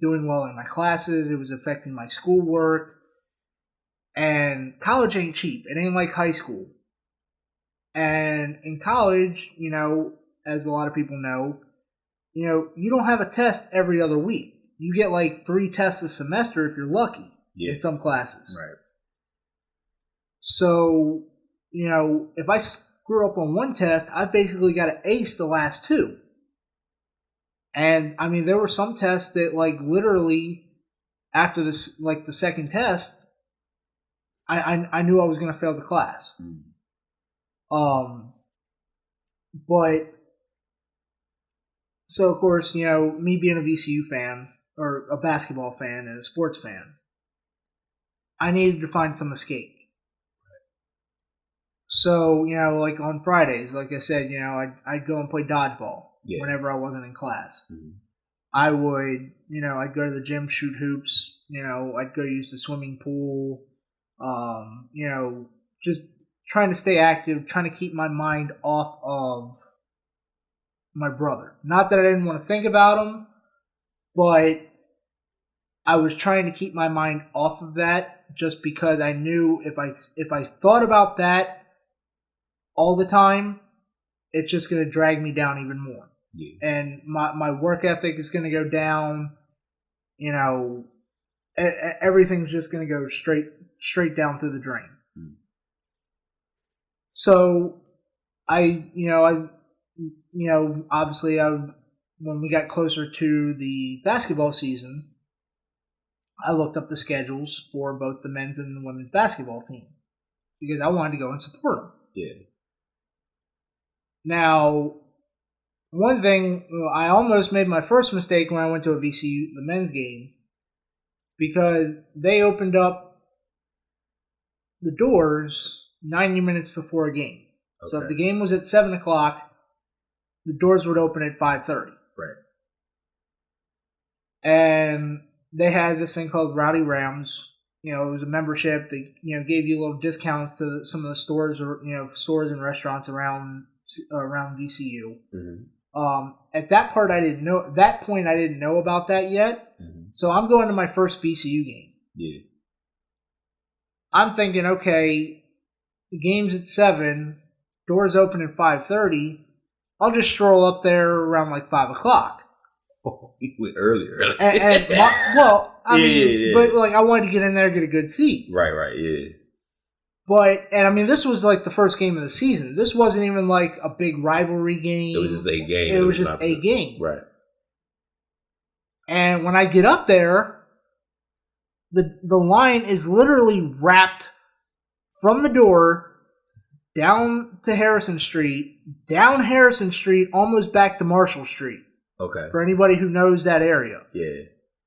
doing well in my classes. It was affecting my schoolwork. And college ain't cheap. It ain't like high school. And in college, as a lot of people know, you don't have a test every other week. You get like 3 tests a semester if you're lucky in some classes. Right. So, if I screw up on one test, I've basically got to ace the last 2. And, I mean, there were some tests that, like, literally, after this, like, the second test, I knew I was going to fail the class. But, so of course, me being a VCU fan, or a basketball fan and a sports fan, I needed to find some escape. So, like on Fridays, like I said, I'd go and play dodgeball whenever I wasn't in class. Mm-hmm. I would, I'd go to the gym, shoot hoops, I'd go use the swimming pool, just trying to stay active, trying to keep my mind off of my brother. Not that I didn't want to think about him, but I was trying to keep my mind off of that just because I knew if I thought about that all the time, it's just going to drag me down even more. Yeah. And my work ethic is going to go down. Everything's just going to go straight down through the drain. So obviously when we got closer to the basketball season, I looked up the schedules for both the men's and the women's basketball team because I wanted to go and support them. Yeah. Now, one thing, I almost made my first mistake when I went to a VCU, the men's game, because they opened up the doors 90 minutes before a game. Okay. So if the game was at 7 o'clock, the doors would open at 5:30. Right. And they had this thing called Rowdy Rams. It was a membership that gave you little discounts to some of the stores or stores and restaurants around VCU. Mm-hmm. At that point, I didn't know about that yet. Mm-hmm. So I'm going to my first VCU game. Yeah. I'm thinking, okay, the game's at 7, doors open at 5:30. I'll just stroll up there around like 5 o'clock. Oh, you went earlier. But like I wanted to get in there and get a good seat. Right, yeah. But this was like the first game of the season. This wasn't even like a big rivalry game. It was just a game. It was just a game. Right. And when I get up there, the line is literally wrapped from the door down to Harrison Street, down Harrison Street, almost back to Marshall Street. Okay. For anybody who knows that area. Yeah.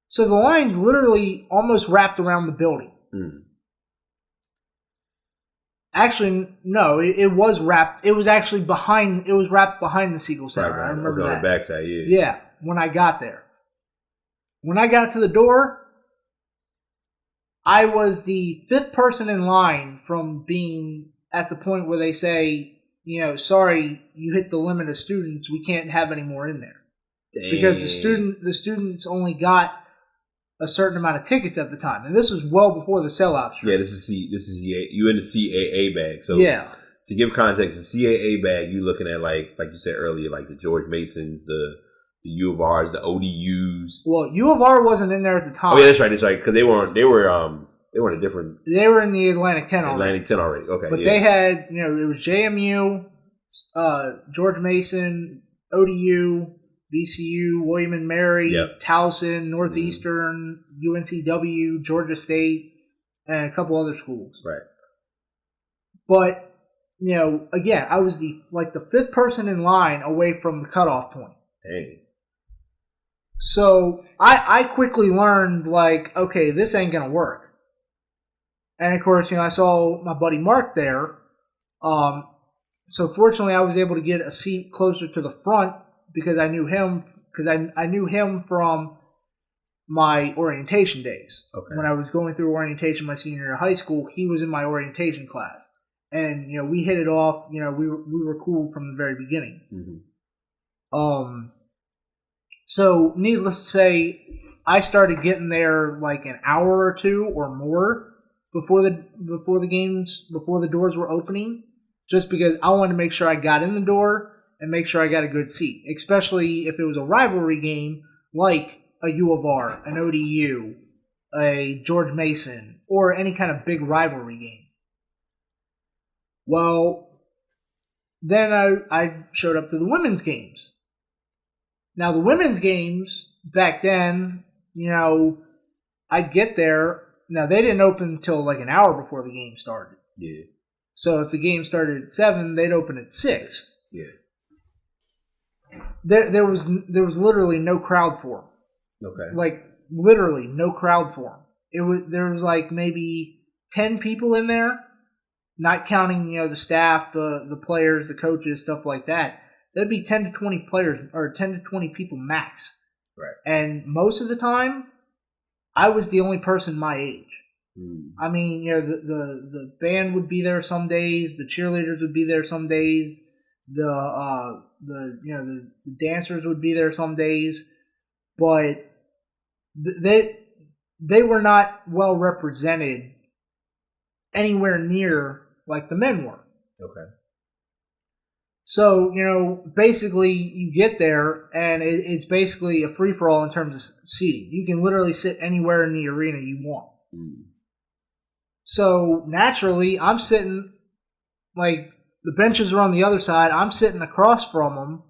So the line's literally almost wrapped around the building. Actually, no, it was wrapped. It was actually behind. It was wrapped behind the Siegel Center. Right. I remember that. On the backside, yeah. Yeah, when I got there. When I got to the door, I was the 5th person in line from being at the point where they say, sorry, you hit the limit of students. We can't have any more in there. Dang. Because the students only got a certain amount of tickets at the time, and this was well before the sellout streak. Yeah, this is you in the CAA bag. So yeah, to give context, the CAA bag you looking at like you said earlier, like the George Masons, the U of R's, the ODUs. Well, U of R wasn't in there at the time. Oh yeah, that's right, because they were in a different. They were in the Atlantic 10 already. Atlantic 10 already. Okay, but they had it was JMU, George Mason, ODU. VCU, William and Mary, Towson, Northeastern, UNCW, Georgia State, and a couple other schools. Right. But, again, I was the 5th person in line away from the cutoff point. Dang. So I quickly learned, okay, this ain't going to work. And, of course, I saw my buddy Mark there. So, fortunately, I was able to get a seat closer to the front because I knew him from my orientation days. Okay. When I was going through orientation my senior year of high school, he was in my orientation class. And, we hit it off. We were cool from the very beginning. Mm-hmm. So, needless to say, I started getting there an hour or two or more before the doors were opening, just because I wanted to make sure I got in the door and make sure I got a good seat, especially if it was a rivalry game like a U of R, an ODU, a George Mason, or any kind of big rivalry game. Well, then I showed up to the women's games. Now, the women's games, back then, I'd get there. Now, they didn't open until an hour before the game started. Yeah. So if the game started at 7, they'd open at 6. Yeah. There was literally no crowd for them. Okay. Literally no crowd for them. There was maybe 10 people in there, not counting the staff, the players, the coaches, stuff like that. There'd be 10 to 20 players or 10 to 20 people max. Right. And most of the time, I was the only person my age. I mean, the band would be there some days, the cheerleaders would be there some days. The dancers would be there some days, but they were not well represented anywhere near like the men were. Okay. So, basically you get there and it's basically a free-for-all in terms of seating. You can literally sit anywhere in the arena you want. So naturally, I'm sitting the benches are on the other side. I'm sitting across from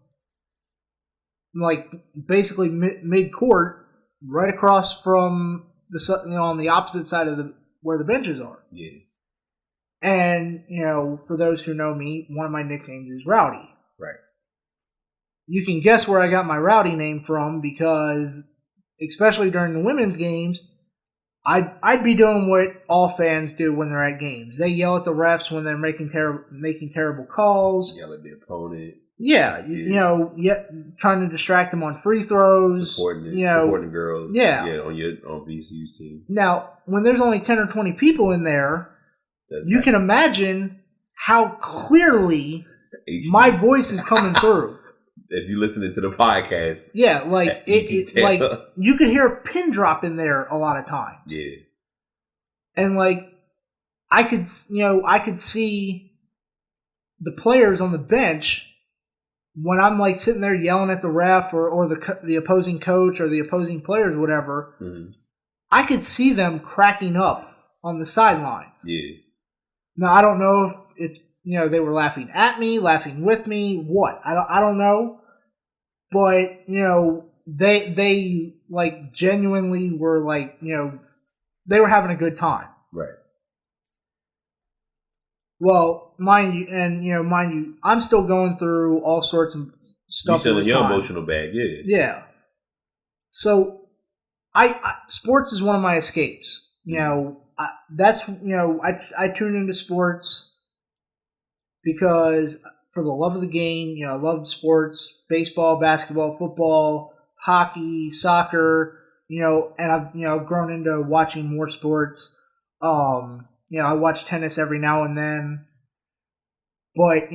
them, basically mid-court, right across from on the opposite side of where the benches are. Yeah. And for those who know me, one of my nicknames is Rowdy. Right. You can guess where I got my Rowdy name from because, especially during the women's games, I'd be doing what all fans do when they're at games. They yell at the refs when they're making terrible calls. Yell at the opponent. Yeah, trying to distract them on free throws. Supporting the girls. Yeah. On VCU's team. Now, when there's only 10 or 20 people in there, you can imagine how clearly my voice is coming through. If you're listening to the podcast, yeah, you could hear a pin drop in there a lot of times. Yeah, and I could see the players on the bench when I'm sitting there yelling at the ref or the opposing coach or the opposing players, whatever. Mm-hmm. I could see them cracking up on the sidelines. Yeah. Now I don't know if it's they were laughing at me, laughing with me, what I don't know. But, they like genuinely were like, you know, they were having a good time. Right. Well, mind you, I'm still going through all sorts of stuff. You're still in your time. emotional bag, yeah. Yeah. So, I sports is one of my escapes. You know, I tune into sports because for the love of the game. You know, I love sports, baseball, basketball, football, hockey, soccer. You know, and I've grown into watching more sports. I watch tennis every now and then. But,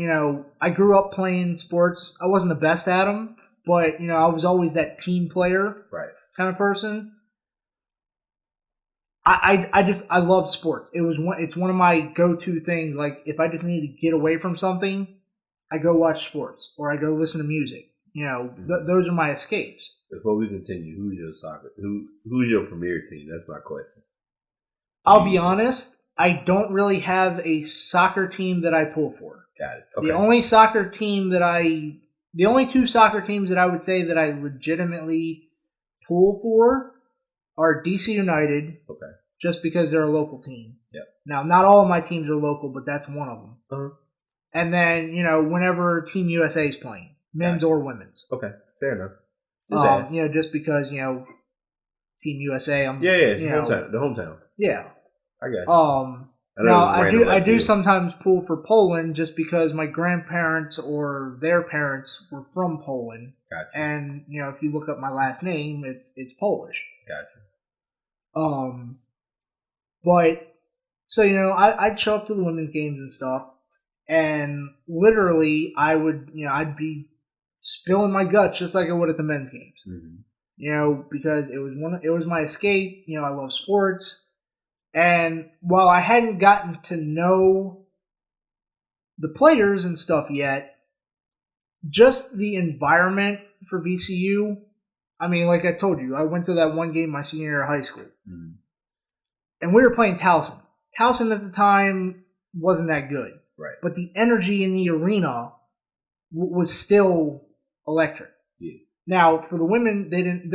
I grew up playing sports. I wasn't the best at them, but, I was always that team player kind of person. I love sports. It's one of my go-to things. Like, if I just need to get away from something, I go watch sports or I go listen to music. Those are my escapes. Before we continue, who's your premier team? That's my question. I'll be honest, I don't really have a soccer team that I pull for. Got it. Okay. The only two soccer teams that I would say that I legitimately pull for are DC United. Okay. Just because they're a local team. Yep. Now, not all of my teams are local, but that's one of them. Uh-huh. And then, whenever Team USA is playing, men's or women's. Okay, fair enough. Just because, Team USA. The hometown. Yeah. I got you. I do sometimes pull for Poland just because my grandparents or their parents were from Poland. Gotcha. And, if you look up my last name, it's Polish. Gotcha. But, so, I'd show up to the women's games and stuff, and literally I'd be spilling my guts just like I would at the men's games. Mm-hmm. Because it was my escape. I love sports. And while I hadn't gotten to know the players and stuff yet, just the environment for VCU, I mean, like I told you, I went to that one game my senior year of high school. Mm-hmm. And we were playing Towson. Towson at the time wasn't that good. Right. But the energy in the arena was still electric. Yeah. Now, for the women, they don't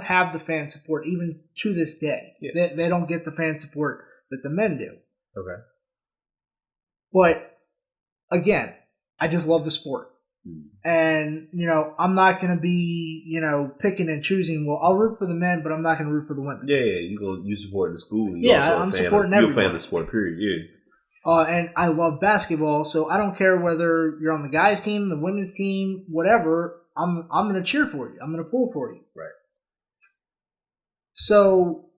have the fan support even to this day. Yeah. They don't get the fan support that the men do. Okay. But again, I just love the sport. And, I'm not going to be, picking and choosing. Well, I'll root for the men, but I'm not going to root for the women. Yeah, you support the school. I'm supporting everybody. You're a fan of the sport, period, yeah. And I love basketball, so I don't care whether you're on the guys' team, the women's team, whatever. I'm going to cheer for you. I'm going to pull for you. Right. So,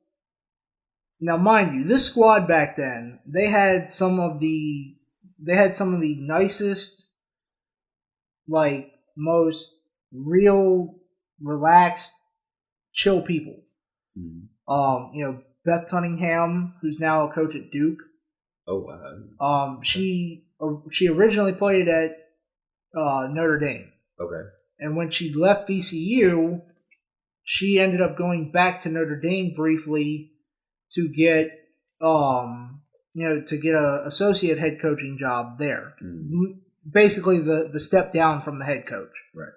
now mind you, this squad back then, they had some of the nicest, like, most real, relaxed, chill people. Mm-hmm. Beth Cunningham, who's now a coach at Duke. Oh, wow. She originally played at Notre Dame. Okay. And when she left VCU, she ended up going back to Notre Dame briefly to get a associate head coaching job there. Mm-hmm. Basically, the step down from the head coach. Right.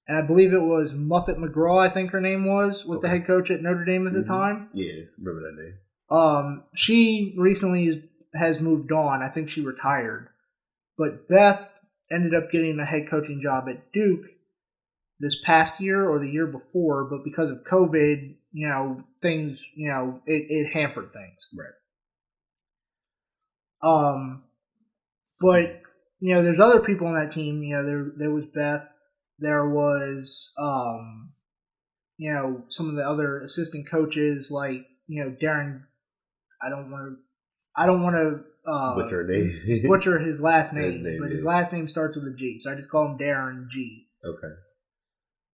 And I believe it was Muffet McGraw, I think her name was the head coach at Notre Dame at the time. Yeah, remember that name. She recently has moved on. I think she retired. But Beth ended up getting a head coaching job at Duke this past year or the year before, but because of COVID, things, it hampered things. Right. But there's other people on that team. There was Beth. There was, some of the other assistant coaches like, Darren. I don't want to butcher his last name, his last name starts with a G, so I just call him Darren G. Okay.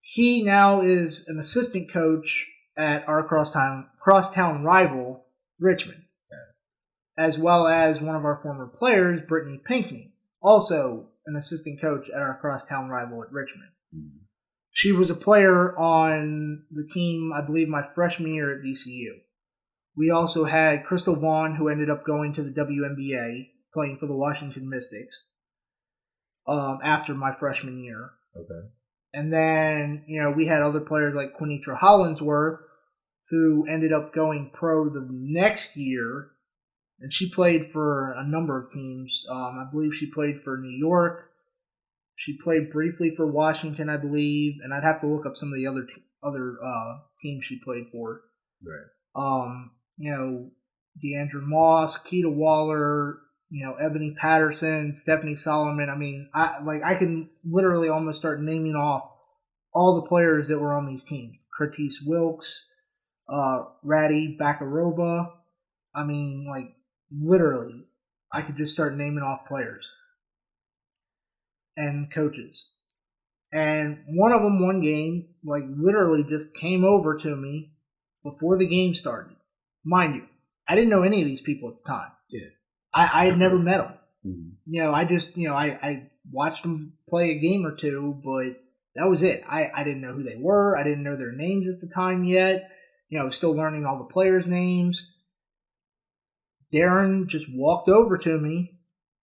He now is an assistant coach at our crosstown rival, Richmond, as well as one of our former players, Brittany Pinkney. Also an assistant coach at our crosstown rival at Richmond. Mm-hmm. She was a player on the team, I believe, my freshman year at VCU. We also had Crystal Vaughn, who ended up going to the WNBA, playing for the Washington Mystics, after my freshman year. Okay. And then, we had other players like Quinitra Hollingsworth, who ended up going pro the next year. And she played for a number of teams. I believe she played for New York. She played briefly for Washington, I believe. And I'd have to look up some of the other teams she played for. Right. Deandra Moss, Keita Waller, Ebony Patterson, Stephanie Solomon. I mean, I can literally almost start naming off all the players that were on these teams. Curtis Wilkes, Rowdy Bakarova. I mean, literally, I could just start naming off players and coaches. And one of them, one game, literally just came over to me before the game started. Mind you, I didn't know any of these people at the time. Yeah. I had never met them. Mm-hmm. I just, I watched them play a game or two, but that was it. I didn't know who they were. I didn't know their names at the time yet. I was still learning all the players' names. Darren just walked over to me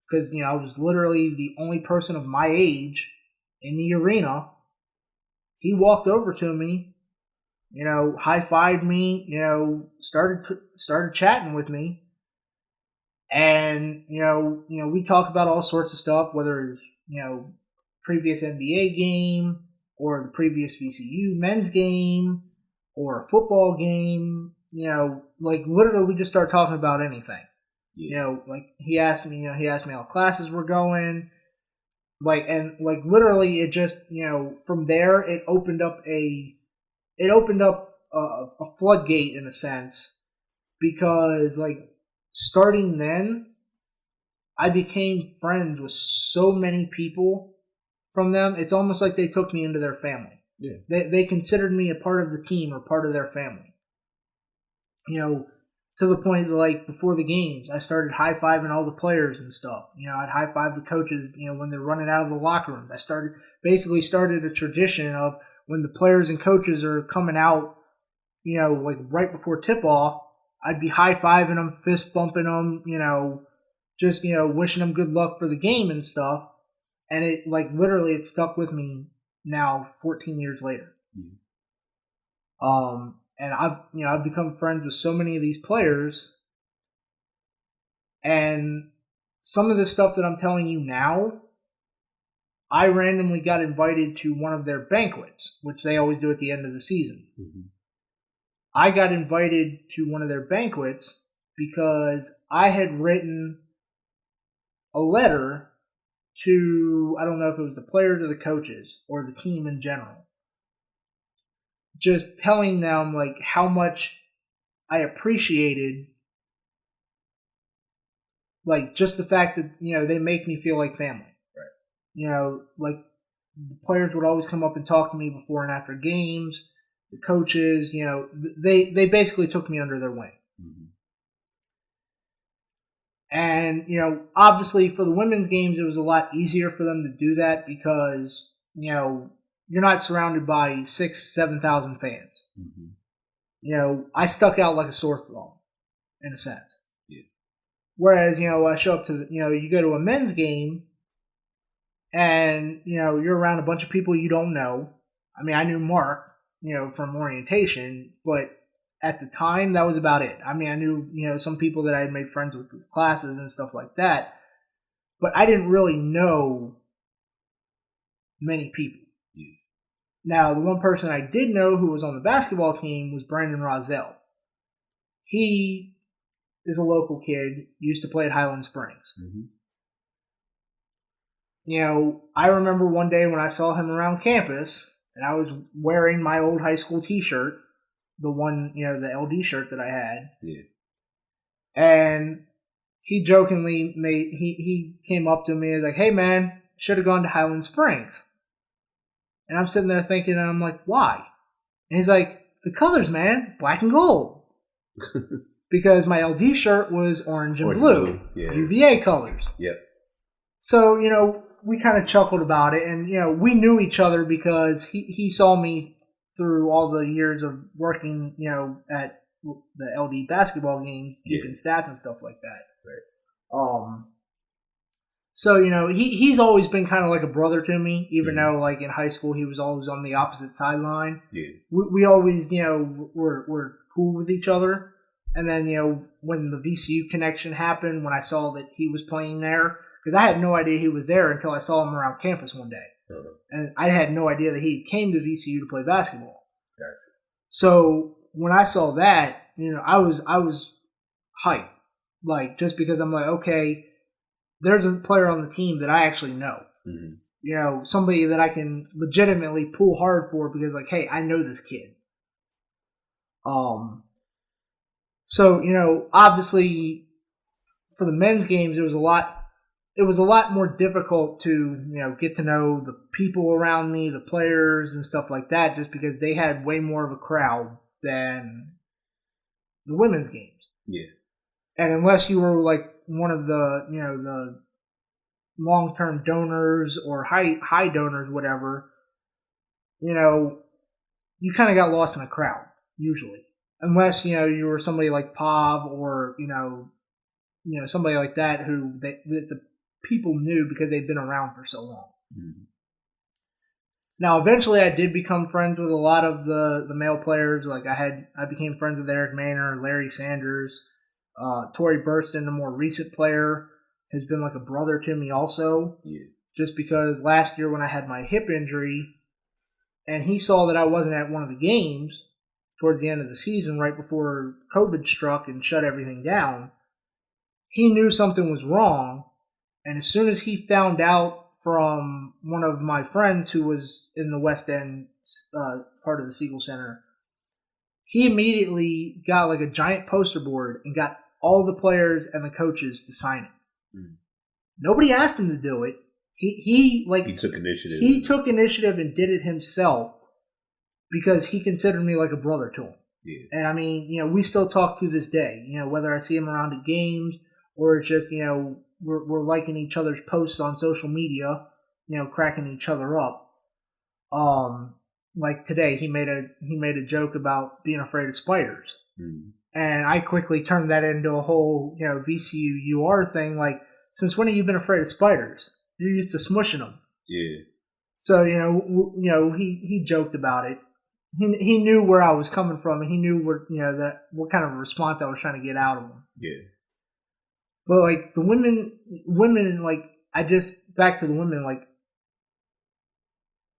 because, I was literally the only person of my age in the arena. He walked over to me, high-fived me, started chatting with me. And, we talk about all sorts of stuff, whether it's, previous NBA game or the previous VCU men's game or a football game. Literally we just start talking about anything. Yeah. He asked me how classes were going. Literally it just, from there it opened up a floodgate in a sense, because starting then I became friends with so many people from them. It's almost like they took me into their family. Yeah. They considered me a part of the team or part of their family. To the point that, before the games, I started high-fiving all the players and stuff. I'd high-five the coaches, when they're running out of the locker room. I basically started a tradition of when the players and coaches are coming out, right before tip-off, I'd be high-fiving them, fist-bumping them, just, wishing them good luck for the game and stuff. And it, literally, it stuck with me now 14 years later. Mm-hmm. And I've become friends with so many of these players, and some of the stuff that I'm telling you now, I randomly got invited to one of their banquets, which they always do at the end of the season. Mm-hmm. I got invited to one of their banquets because I had written a letter to, I don't know if it was the players or the coaches or the team in general, just telling them how much I appreciated just the fact that they make me feel like family. Right. The players would always come up and talk to me before and after games. The coaches, they basically took me under their wing. Mm-hmm. And obviously for the women's games it was a lot easier for them to do that because you're not surrounded by 6,000-7,000 fans. Mm-hmm. I stuck out like a sore thumb, in a sense. Yeah. Whereas, I show up to, you go to a men's game and, you're around a bunch of people you don't know. I mean, I knew Mark, from orientation, but at the time that was about it. I mean, I knew, some people that I had made friends with classes and stuff like that, but I didn't really know many people. Now, the one person I did know who was on the basketball team was Brandon Rozelle. He is a local kid, used to play at Highland Springs. Mm-hmm. I remember one day when I saw him around campus, and I was wearing my old high school t-shirt, the one, the LD shirt that I had. Yeah. And he jokingly he came up to me and was like, "Hey man, should have gone to Highland Springs." And I'm sitting there thinking, and I'm like, why? And he's like, the colors, man, black and gold. Because my LD shirt was orange and blue. Yeah. UVA colors. Yep. So, we kind of chuckled about it. And, we knew each other because he saw me through all the years of working, at the LD basketball games, keeping stats and stuff like that. Right. So, he's always been kind of like a brother to me, even though, like, in high school, he was always on the opposite sideline. Yeah. We always, were cool with each other. And then, when the VCU connection happened, when I saw that he was playing there, because I had no idea he was there until I saw him around campus one day. Uh-huh. And I had no idea that he came to VCU to play basketball. Gotcha. So when I saw that, I was hyped. Like, just because I'm like, okay, there's a player on the team that I actually know. Mm-hmm. Somebody that I can legitimately pull hard for because, like, hey, I know this kid. So, obviously, for the men's games, it was a lot more difficult to, get to know the people around me, the players and stuff like that, just because they had way more of a crowd than the women's games. Yeah. And unless you were like one of the, the long-term donors or high donors, whatever, you kind of got lost in a crowd, usually. Unless, you were somebody like Pav or, somebody like that who that the people knew because they'd been around for so long. Mm-hmm. Now, eventually, I did become friends with a lot of the male players. Like, I became friends with Eric Manor, Larry Sanders, Torrey Burston, a more recent player, has been like a brother to me also. Yeah. Just because last year when I had my hip injury, and he saw that I wasn't at one of the games towards the end of the season, right before COVID struck and shut everything down, he knew something was wrong. And as soon as he found out from one of my friends who was in the West End part of the Siegel Center, he immediately got like a giant poster board and got all the players and the coaches to sign it. Mm. Nobody asked him to do it. He took initiative. He took initiative and did it himself because he considered me like a brother to him. Yeah. And I mean, we still talk to this day. Whether I see him around at games or it's just we're liking each other's posts on social media, cracking each other up. Like today, he made a joke about being afraid of spiders, and I quickly turned that into a whole VCU UR thing. Like, since when have you been afraid of spiders? You're used to smushing them. Yeah. So he joked about it. He knew where I was coming from, and he knew what kind of response I was trying to get out of him. Yeah. But like the women, like back to the women, like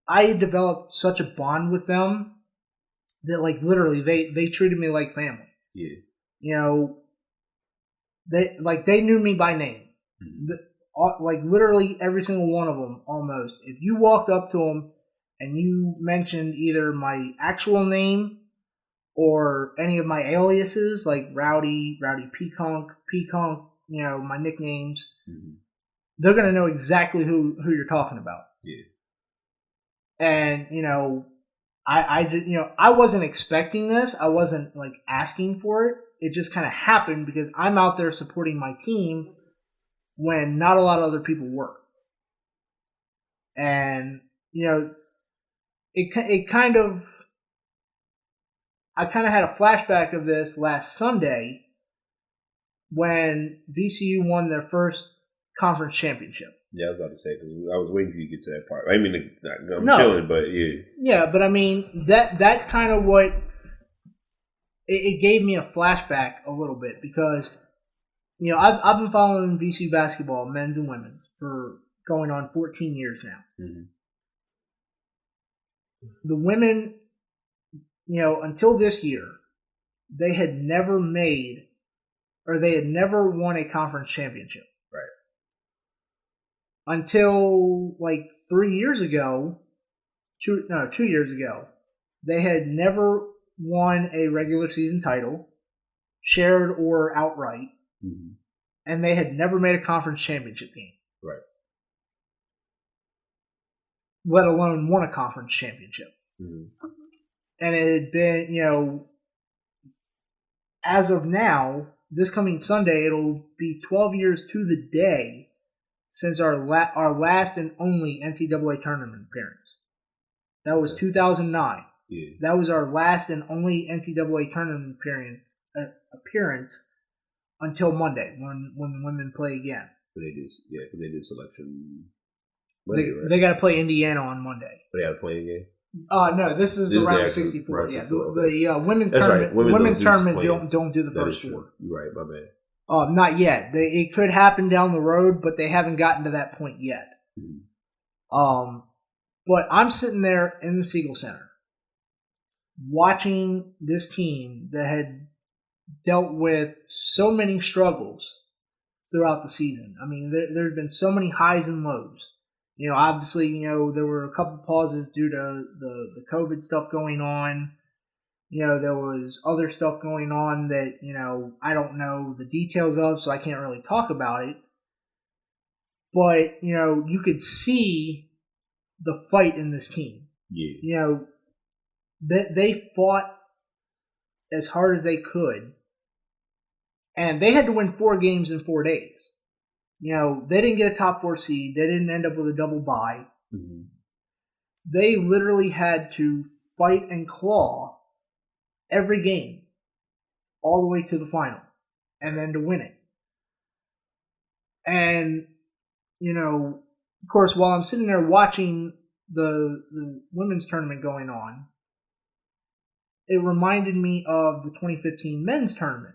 I developed such a bond with them that like literally they treated me like family. Yeah. They knew me by name. Mm-hmm. Like literally every single one of them almost. If you walked up to them and you mentioned either my actual name or any of my aliases like Rowdy Peaconk, my nicknames, they're going to know exactly who you're talking about. Yeah. And, I wasn't expecting this. I wasn't like asking for it. It just kind of happened because I'm out there supporting my team when not a lot of other people were. And, it kind of, I kind of had a flashback of this last Sunday when VCU won their first conference championship. Yeah, I was about to say, because I was waiting for you to get to that part. I mean, I'm chilling, but yeah. Yeah, but I mean, that's kind of what, it gave me a flashback a little bit because, I've been following VCU basketball, men's and women's, for going on 14 years now. Mm-hmm. The women, until this year, they had never won a conference championship. Right. Until like 2 years ago, they had never won a regular season title, shared or outright, and they had never made a conference championship game. Right. Let alone won a conference championship. Mm-hmm. And it had been, as of now, this coming Sunday, it'll be 12 years to the day since our last and only NCAA tournament appearance. That was 2009. Yeah. That was our last and only NCAA tournament appearance until Monday when the women play again. because they did selection. They got to play Indiana on Monday. They got a playing game. No, this is the round of 64. Round yeah, 64, the women's That's tournament. right. Women's tournament play-ins. don't do the That first is true. four. You're right. My bad. Not yet. It could happen down the road, but they haven't gotten to that point yet. Mm-hmm. But I'm sitting there in the Siegel Center watching this team that had dealt with so many struggles throughout the season. I mean, there have been so many highs and lows. You know, obviously, you know, there were a couple pauses due to the COVID stuff going on. You know, there was other stuff going on that, you know, I don't know the details of, so I can't really talk about it. But, you know, you could see the fight in this team. Yeah. You know, they fought as hard as they could. And they had to win 4 games in 4 days. You know, they didn't get a top 4 seed. They didn't end up with a double bye. Mm-hmm. They literally had to fight and claw every game all the way to the final and then to win it. And, you know, of course, while I'm sitting there watching the women's tournament going on, it reminded me of the 2015 men's tournament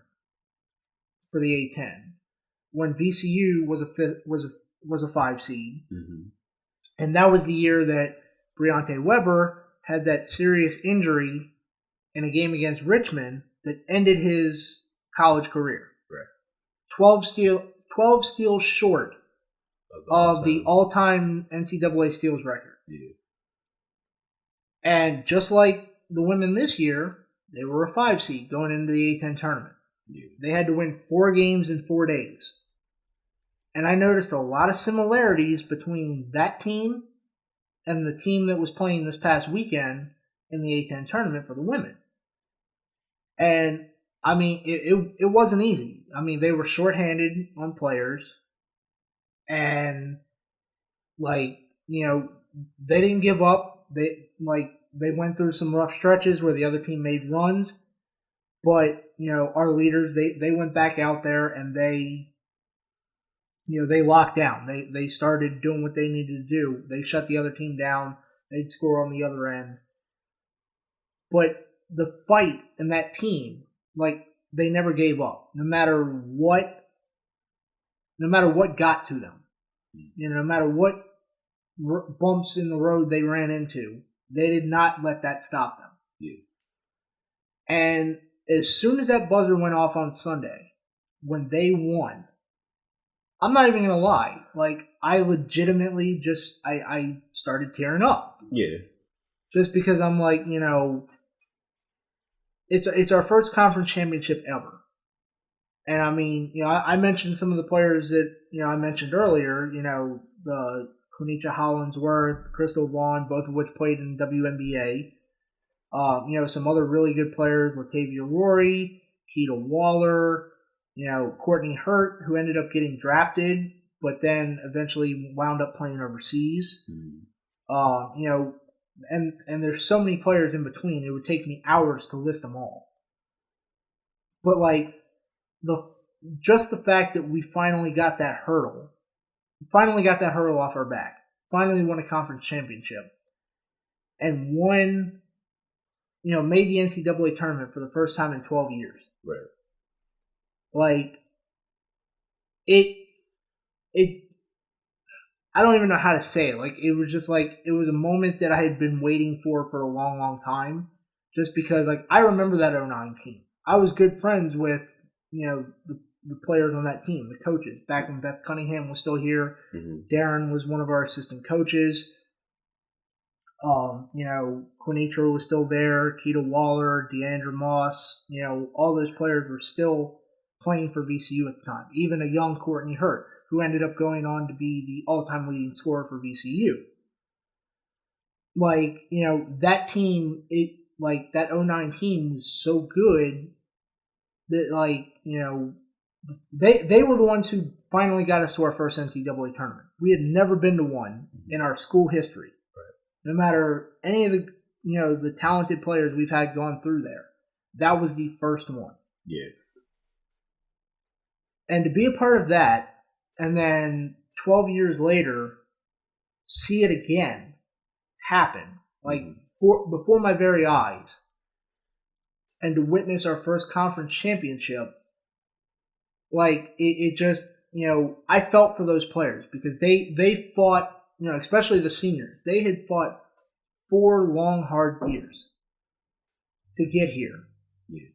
for the A10 when VCU was a 5 seed. Mm-hmm. And that was the year that Briante Weber had that serious injury in a game against Richmond that ended his college career. Right. 12 steals short of the all-time NCAA steals record. Yeah. And just like the women this year, they were a 5 seed going into the A10 tournament. Yeah. They had to win 4 games in 4 days. And I noticed a lot of similarities between that team and the team that was playing this past weekend in the A10 tournament for the women. And, I mean, it wasn't easy. I mean, they were shorthanded on players. And, like, you know, they didn't give up. They went through some rough stretches where the other team made runs. But, you know, our leaders, they went back out there and they locked down. They started doing what they needed to do. They shut the other team down. They'd score on the other end. But the fight in that team, like, they never gave up. No matter what got to them. You know, no matter what bumps in the road they ran into, they did not let that stop them. Yeah. And as soon as that buzzer went off on Sunday, when they won, I'm not even going to lie. Like, I legitimately just, I started tearing up. Yeah. Just because I'm like, you know, it's our first conference championship ever. And I mean, you know, I mentioned some of the players that, you know, I mentioned earlier, you know, the Quinicha Hollingsworth, Crystal Vaughn, both of which played in WNBA. You know, some other really good players, Latavia Rory, Keita Waller, you know, Courtney Hurt, who ended up getting drafted, but then eventually wound up playing overseas. Mm-hmm. You know, and there's so many players in between, it would take me hours to list them all. But, like, just the fact that we finally got that hurdle off our back, finally won a conference championship, and won, you know, made the NCAA tournament for the first time in 12 years. Right. Like, I don't even know how to say it. Like, it was just like, it was a moment that I had been waiting for a long, long time. Just because, like, I remember that 09 team. I was good friends with, you know, the players on that team, the coaches. Back when Beth Cunningham was still here, Mm-hmm. Darren was one of our assistant coaches. You know, Quinitra was still there, Keita Waller, Deandra Moss. You know, all those players were still playing for VCU at the time. Even a young Courtney Hurt, who ended up going on to be the all-time leading scorer for VCU. Like, you know, that team, that 09 team was so good that, like, you know, they were the ones who finally got us to our first NCAA tournament. We had never been to one in our school history. Right. No matter any of the, you know, the talented players we've had gone through there, that was the first one. Yeah. And to be a part of that, and then 12 years later, see it again happen, like before my very eyes, and to witness our first conference championship, like it just, I felt for those players because they fought, especially the seniors, they had fought 4 long, hard years to get here. Yeah.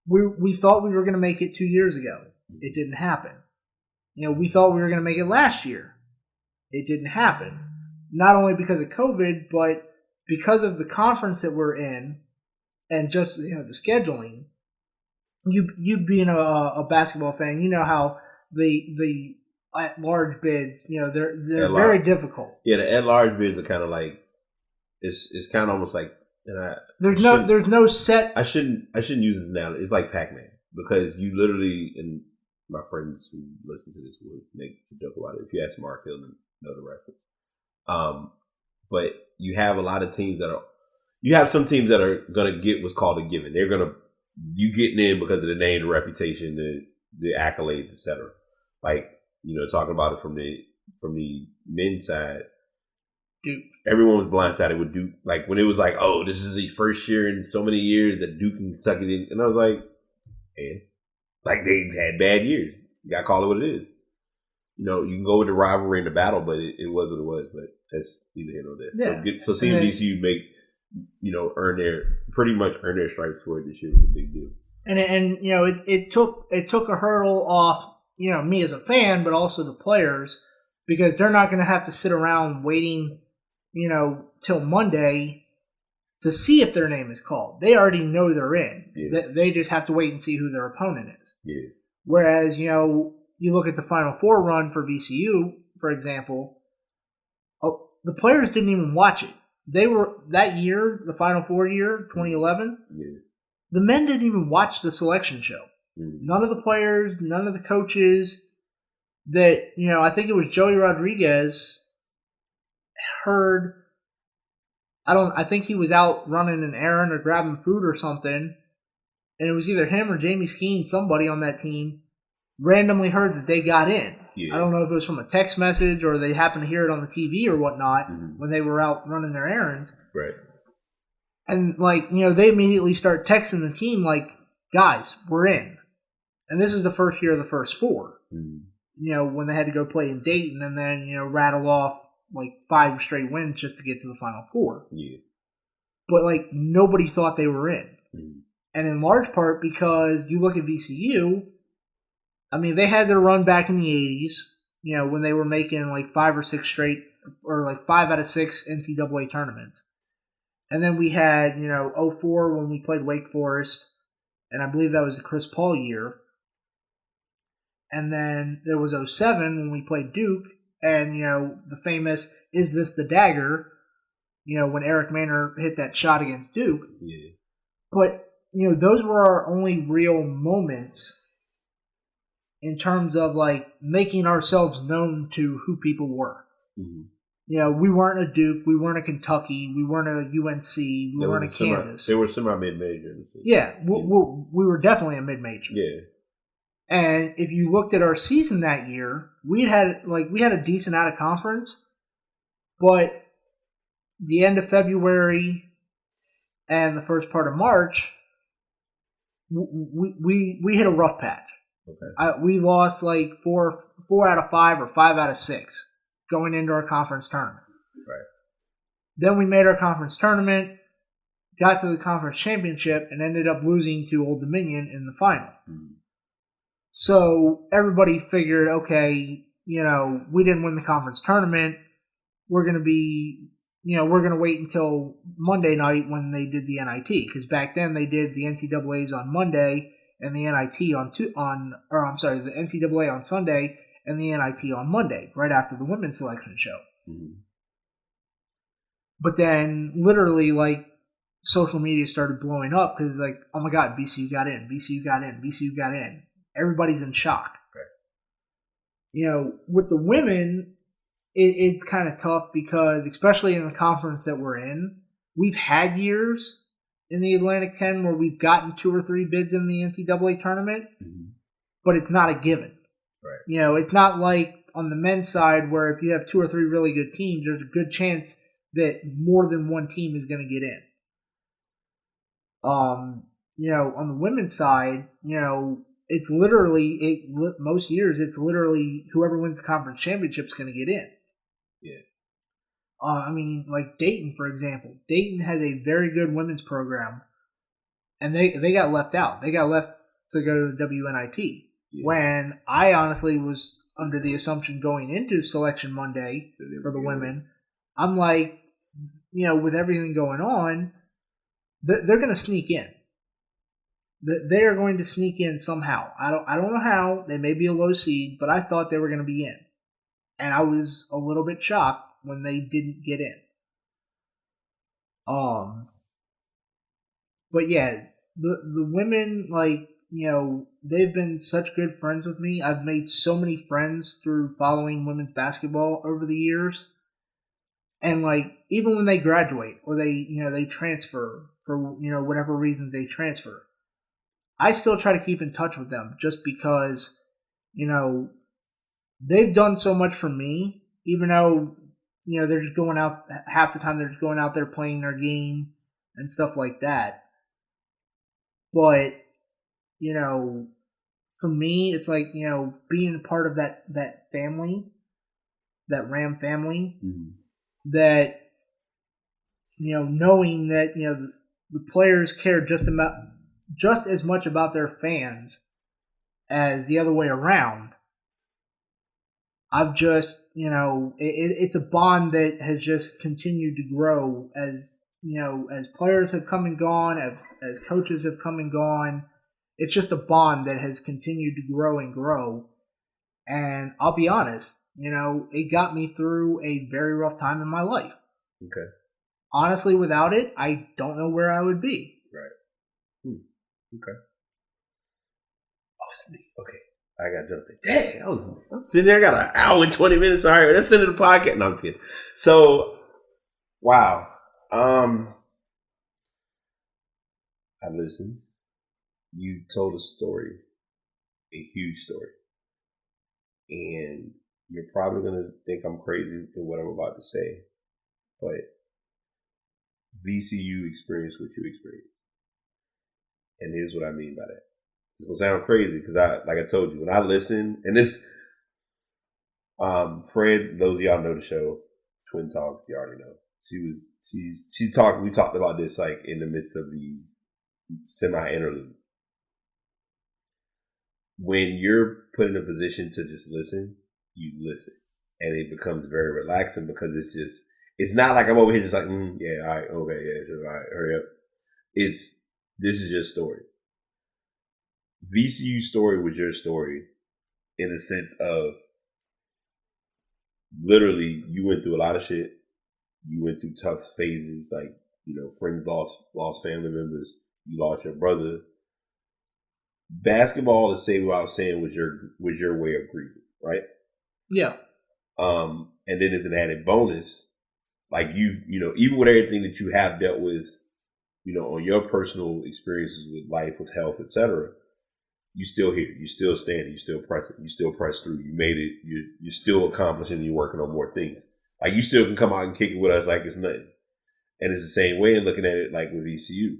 We thought we were going to make it 2 years ago. It didn't happen. We thought we were going to make it last year. It didn't happen. Not only because of COVID, but because of the conference that we're in and just the scheduling. You being a basketball fan, you know how the at-large bids, they're very difficult. Yeah, the at-large bids are kind of like it's kind of almost like there's no set. I shouldn't use this analogy. It's like Pac-Man because you literally, and my friends who listen to this would make a joke about it. If you ask Mark, he'll know the reference. But you have a lot of teams you have some teams that are going to get what's called a given. They're going to, you getting in because of the name, the reputation, the accolades, etc. Like, talking about it from the men's side, Duke. Everyone was blindsided with Duke. Like when it was like, oh, this is the first year in so many years that Duke and Kentucky didn't, and I was like, man, like they had bad years. You got to call it what it is. You can go with the rivalry and the battle, but it was what it was. But that's neither here nor there. Yeah. So seeing VCU earn their stripes for it this year was a big deal. And it took a hurdle off me as a fan, but also the players, because they're not going to have to sit around waiting till Monday to see if their name is called. They already know they're in. Yeah. They just have to wait and see who their opponent is. Yeah. Whereas you look at the Final Four run for VCU, for example. The players didn't even watch it. They were that year, the Final Four year, 2011. Yeah. The men didn't even watch the selection show. Mm-hmm. None of the players, none of the coaches. That I think it was Joey Rodriguez heard. I think he was out running an errand or grabbing food or something, and it was either him or Jamie Skeen, somebody on that team, randomly heard that they got in. Yeah. I don't know if it was from a text message or they happened to hear it on the TV or whatnot when they were out running their errands. Right. And they immediately start texting the team like, guys, we're in. And this is the first year of the first 4. Mm-hmm. When they had to go play in Dayton and then, rattle off 5 straight wins just to get to the Final Four. Yeah. But nobody thought they were in. Mm-hmm. And in large part because you look at VCU, I mean, they had their run back in the 80s, when they were making 5 or 6 straight, or 5 out of 6 NCAA tournaments. And then we had, 04 when we played Wake Forest, and I believe that was the Chris Paul year. And then there was 07 when we played Duke, and, the famous, is this the dagger, when Eric Manor hit that shot against Duke. Yeah. But, those were our only real moments in terms of, making ourselves known to who people were. Mm-hmm. We weren't a Duke, we weren't a Kentucky, we weren't a UNC, we weren't a Kansas. They were semi-mid-major. Yeah, we were definitely a mid-major. Yeah. And if you looked at our season that year, we had a decent out of conference, but the end of February and the first part of March, we hit a rough patch. Okay. We lost 4 out of 5 or 5 out of 6 going into our conference tournament. Right. Then we made our conference tournament, got to the conference championship, and ended up losing to Old Dominion in the final. Mm-hmm. So everybody figured, okay, we didn't win the conference tournament. We're going to be, we're going to wait until Monday night when they did the NIT, because back then they did the NCAAs on Monday and the NIT the NCAA on Sunday and the NIT on Monday, right after the women's selection show. Mm-hmm. But then, literally, social media started blowing up because, oh my God, VCU got in, VCU got in, VCU got in. Everybody's in shock. Right. With the women, it's kind of tough because, especially in the conference that we're in, we've had years in the Atlantic 10 where we've gotten 2 or 3 bids in the NCAA tournament, Mm-hmm. but it's not a given. Right. You know, it's not like on the men's side where if you have 2 or 3 really good teams, there's a good chance that more than one team is going to get in. You know, on the women's side, you know, it's literally most years it's literally whoever wins the conference championship is going to get in. Yeah. I mean, like Dayton, for example. Dayton has a very good women's program, and they got left out. They got left to go to the WNIT. Yeah. When I honestly was under the assumption going into Selection Monday for the women, I'm like, you know, with everything going on, they're going to sneak in. They are going to sneak in somehow. I don't know how. They may be a low seed, but I thought they were going to be in, and I was a little bit shocked when they didn't get in. But yeah, the women, like, you know, they've been such good friends with me. I've made so many friends through following women's basketball over the years. And like, even when they graduate or they transfer for, you know, whatever reasons they transfer, I still try to keep in touch with them just because, you know, they've done so much for me, even though, you know, they're just going out half the time. They're just going out there playing their game and stuff like that. But, you know, for me, it's like, you know, being a part of that family, that Ram family, mm-hmm. that, you know, knowing that, you know, the players care just as much about their fans as the other way around. I've just, you know, it's a bond that has just continued to grow as, you know, as players have come and gone, as coaches have come and gone. It's just a bond that has continued to grow and grow. And I'll be honest, you know, it got me through a very rough time in my life. Okay. Honestly, without it, I don't know where I would be. Right. Okay. Oh, it's me. Okay. I got jumped in. Dang, I'm sitting there, I got an hour and 20 minutes. All right, let's end the podcast. No, I'm just kidding. So, wow. I listened. You told a story, a huge story. And you're probably going to think I'm crazy for what I'm about to say. But VCU experienced what you experienced. And here's what I mean by that. It's going to sound crazy because like I told you, when I listen, and this, Fred, those of y'all know the show, Twin Talk, you already know. We talked about this like in the midst of the semi-interlude. When you're put in a position to just listen, you listen. And it becomes very relaxing because it's not like I'm over here just like, yeah, all right, okay, yeah, sure, all right, hurry up. This is your story. VCU story was your story in the sense of literally you went through a lot of shit. You went through tough phases, like, you know, friends lost family members. You lost your brother. Basketball, to say what I was saying, was your way of grieving, right? Yeah. And then as an added bonus, like you know, even with everything that you have dealt with, you know, on your personal experiences with life, with health, etc., you still here, you still standing, you still pressing, you still press through. You made it. You're still accomplishing. You're working on more things. Like you still can come out and kick it with us like it's nothing. And it's the same way in looking at it like with ECU.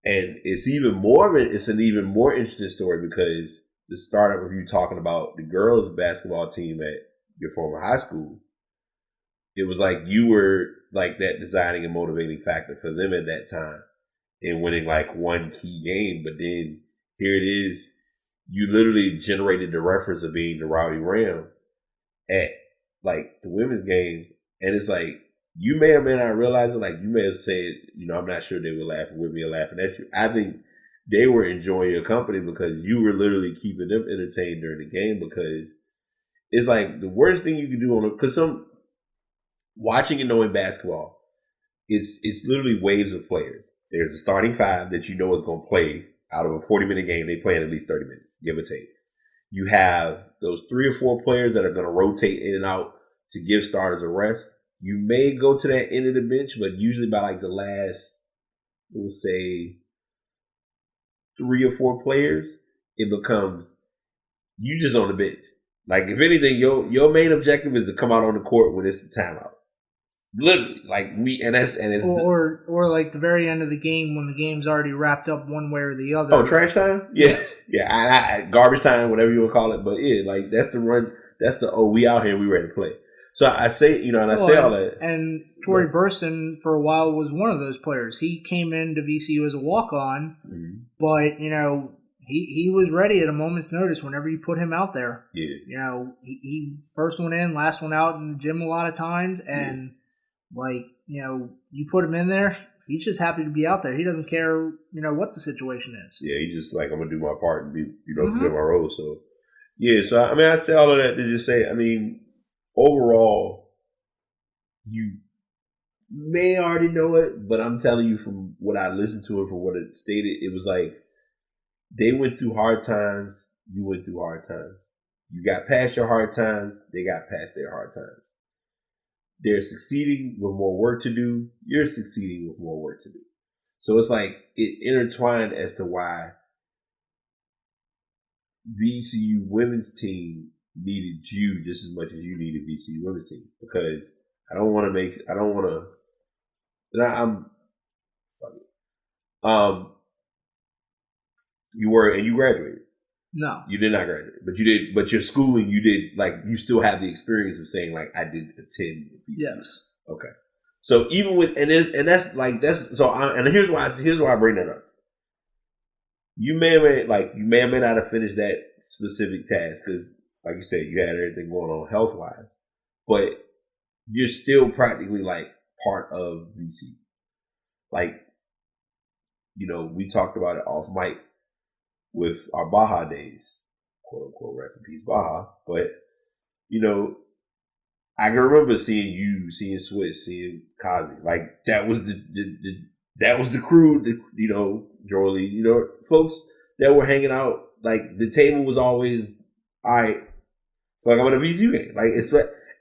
And it's an even more interesting story because the startup of you talking about the girls basketball team at your former high school, it was like you were like that deciding and motivating factor for them at that time in winning like one key game. But then here it is, you literally generated the reference of being the Rowdy Ram at like the women's games. And it's like, you may or may not realize it. Like you may have said, you know, I'm not sure they were laughing with me or laughing at you. I think they were enjoying your company because you were literally keeping them entertained during the game, because it's like the worst thing you can do because watching and knowing basketball, it's literally waves of players. There's a starting five that you know is going to play out of a 40-minute game. They play in at least 30 minutes, give or take. You have those 3 or 4 players that are going to rotate in and out to give starters a rest. You may go to that end of the bench, but usually by like the last we'll say 3 or 4 players, it becomes you just on the bench. Like if anything, your main objective is to come out on the court when it's the timeout. Literally, like it's or like the very end of the game when the game's already wrapped up one way or the other. Oh, trash time? Yes, yeah, I garbage time, whatever you want to call it. But yeah, like that's the run. That's the we out here, we ready to play. So I say, and I say all that. And Torrey Burston for a while was one of those players. He came into VCU as a walk on, but he was ready at a moment's notice whenever you put him out there. Yeah, he first one in, last one out in the gym a lot of times, and. You put him in there, he's just happy to be out there. He doesn't care, what the situation is. Yeah, he just like, I'm going to do my part and be, play my role. So, yeah, so, I say all of that to just say, overall, you may already know it, but I'm telling you from what I listened to and from what it stated, it was like they went through hard times, you went through hard times. You got past your hard times, they got past their hard times. They're succeeding with more work to do. You're succeeding with more work to do. So it's like it intertwined as to why VCU women's team needed you just as much as you needed VCU women's team. Because you graduated. No. You did not graduate. But you did, but your schooling, you did, like, you still have the experience of saying, like, I did attend VCU. Yes. Okay. So even with, and here's why I bring that up. You may or may not have finished that specific task because, like you said, you had everything going on health-wise. But you're still practically, like, part of VCU. Like, we talked about it off mic. With our Baja days, quote unquote, rest in peace, Baja. But, I can remember seeing you, seeing Swiss, seeing Kazi. Like, that was the crew, Jolie, folks that were hanging out. Like, the table was always, all right, like, I'm in a VCU game. Like,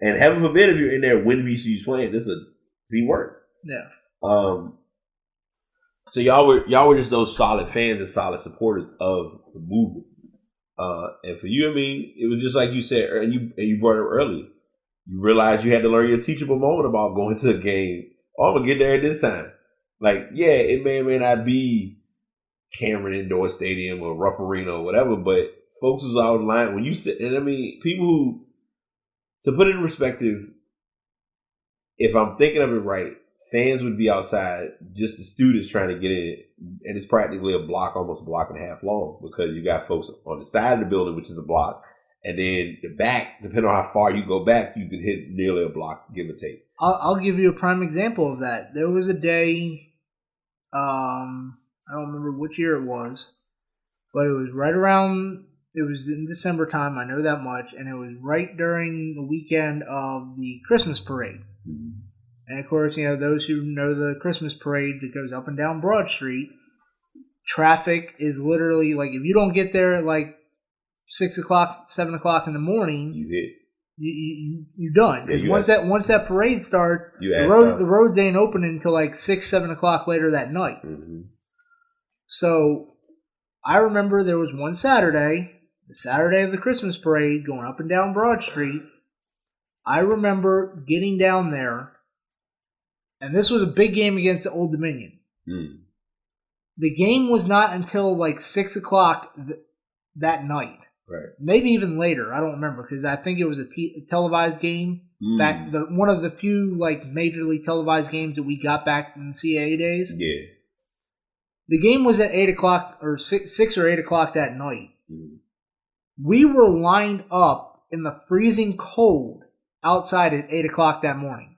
and heaven forbid if you're in there when VCU's playing, this is a teamwork. Yeah. So y'all were just those solid fans and solid supporters of the movement. And for you, it was just like you said, and you brought it up earlier. You realized you had to learn your teachable moment about going to a game. Oh, I'm gonna get there at this time. Like, yeah, it may or may not be Cameron Indoor Stadium or Rupp Arena or whatever, but folks was out in line when you said, and people who, to put it in perspective, if I'm thinking of it right. Fans would be outside, just the students trying to get in, and it's practically almost a block and a half long because you got folks on the side of the building, which is a block, and then the back, depending on how far you go back, you could hit nearly a block, give or take. I'll give you a prime example of that. There was a day, I don't remember which year it was, but it was it was in December time, I know that much, and it was right during the weekend of the Christmas parade. Mm-hmm. And, of course, those who know the Christmas parade that goes up and down Broad Street, traffic is literally, like, if you don't get there at, like, 6 o'clock, 7 o'clock in the morning, you hit. You're done. Because once that parade starts, the roads ain't opening until, like, 6, 7 o'clock later that night. Mm-hmm. So I remember there was one Saturday, the Saturday of the Christmas parade, going up and down Broad Street. I remember getting down there. And this was a big game against Old Dominion. Mm. The game was not until like 6 o'clock that night. Right. Maybe even later. I don't remember because I think it was a televised game. Back one of the few like majorly televised games that we got back in the CAA days. Yeah. The game was at 8 o'clock or 6 or 8 o'clock that night. Mm. We were lined up in the freezing cold outside at 8 o'clock that morning.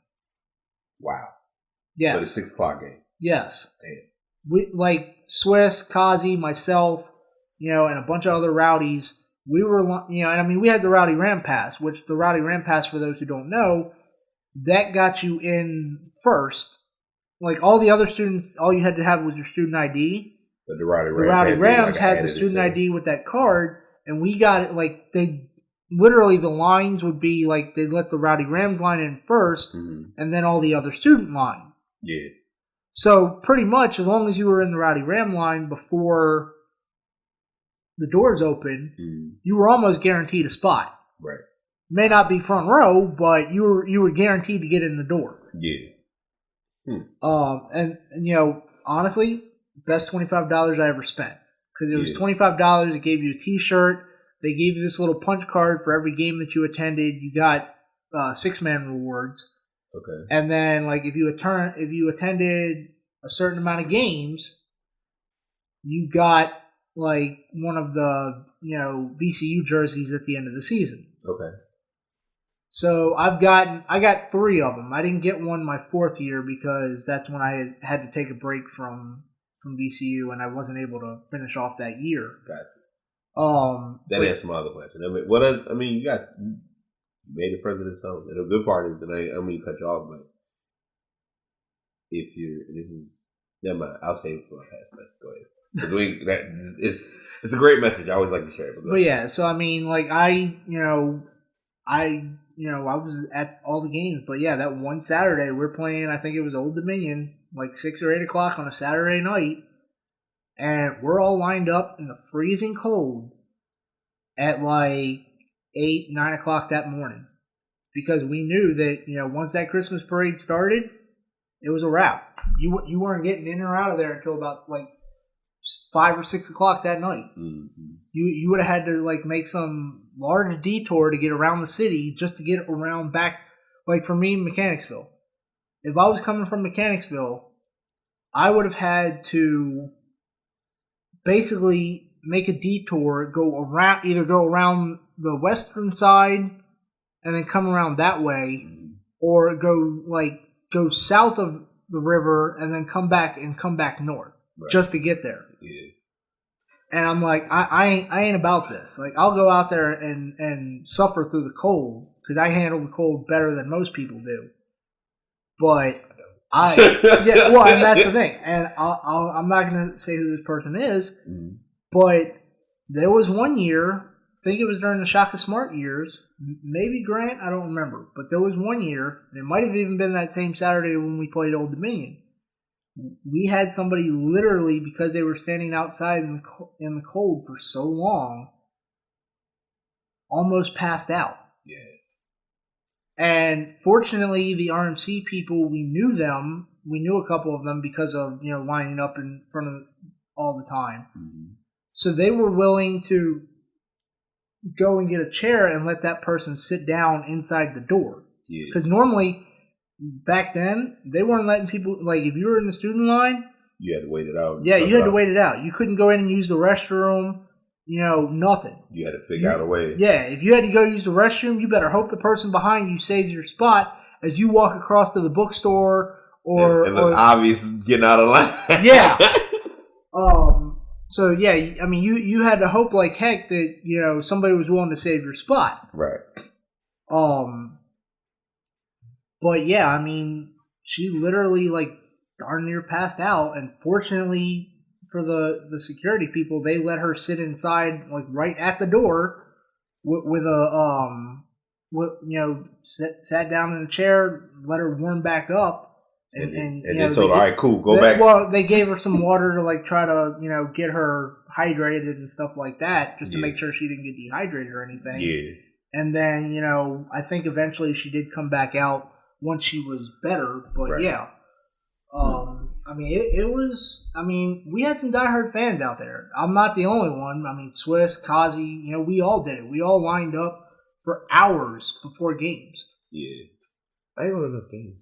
Wow. Yes. For the 6 o'clock game. Yes. Damn. We like Swiss, Kazi, myself, and a bunch of other rowdies. We were, and we had the Rowdy Ram Pass, which the Rowdy Ram Pass, for those who don't know, that got you in first. Like all the other students, all you had to have was your student ID. But the Rowdy Rams had the student ID with that card, and we got it. Like literally the lines would be like they'd let the Rowdy Rams line in first, mm-hmm. and then all the other student line. Yeah. So pretty much, as long as you were in the Rowdy Ram line before the doors open, you were almost guaranteed a spot. Right. May not be front row, but you were guaranteed to get in the door. Yeah. And honestly, best $25 I ever spent, because it was $25. It gave you a T-shirt. They gave you this little punch card for every game that you attended. You got 6-man rewards. Okay. And then, like, if you attended a certain amount of games, you got like one of the VCU jerseys at the end of the season. Okay. So I got 3 of them. I didn't get one my 4th year because that's when I had to take a break from VCU and I wasn't able to finish off that year. Gotcha. That answers my other question. You made the president's home. And the good part is that I don't mean to cut you off, but never mind. I'll save it for a past message. Go ahead. It's a great message. I always like to share it. But yeah, so I mean, like I was at all the games, but yeah, that one Saturday we're playing. I think it was Old Dominion, like 6 or 8 o'clock on a Saturday night, and we're all lined up in the freezing cold at like 8, 9 o'clock that morning, because we knew that once that Christmas parade started, it was a wrap. You weren't getting in or out of there until about like 5 or 6 o'clock that night. Mm-hmm. You would have had to like make some large detour to get around the city just to get around back. Like for me, Mechanicsville. If I was coming from Mechanicsville, I would have had to basically make a detour, either go around the western side and then come around that way, or go south of the river and then come back north. Right. Just to get there. Yeah. And I'm like, I ain't about this. Like, I'll go out there and suffer through the cold, because I handle the cold better than most people do. But and that's the thing. And I'm not going to say who this person is, but there was one year, I think it was during the Shaka Smart years, maybe Grant, I don't remember, but there was one year, and it might have even been that same Saturday when we played Old Dominion. We had somebody literally, because they were standing outside in the cold for so long, almost passed out. Yeah. And fortunately, the RMC people, we knew them. We knew a couple of them because of lining up in front of all the time. Mm-hmm. So they were willing to go and get a chair and let that person sit down inside the door. Yeah. Because normally, back then, they weren't letting people, like, if you were in the student line, you had to wait it out. Yeah, you had to wait it out. You couldn't go in and use the restroom, nothing. You had to figure out a way. Yeah, if you had to go use the restroom, you better hope the person behind you saves your spot as you walk across to the bookstore and look obvious getting out of line. Yeah. So, yeah, I mean, you had to hope like heck that, somebody was willing to save your spot. Right. But yeah, I mean, she literally like darn near passed out, and fortunately for the security people, they let her sit inside, like right at the door, sat down in a chair, let her warm back up, and then told her, all right, cool, go back. Well, they gave her some water to like try to get her hydrated and stuff like that, just to make sure she didn't get dehydrated or anything. Yeah. And then I think eventually she did come back out once she was better, but right. Yeah. I mean, it was. I mean, we had some diehard fans out there. I'm not the only one. I mean, Swiss, Kazi, we all did it. We all lined up for hours before games. Yeah, I ain't going to enough games.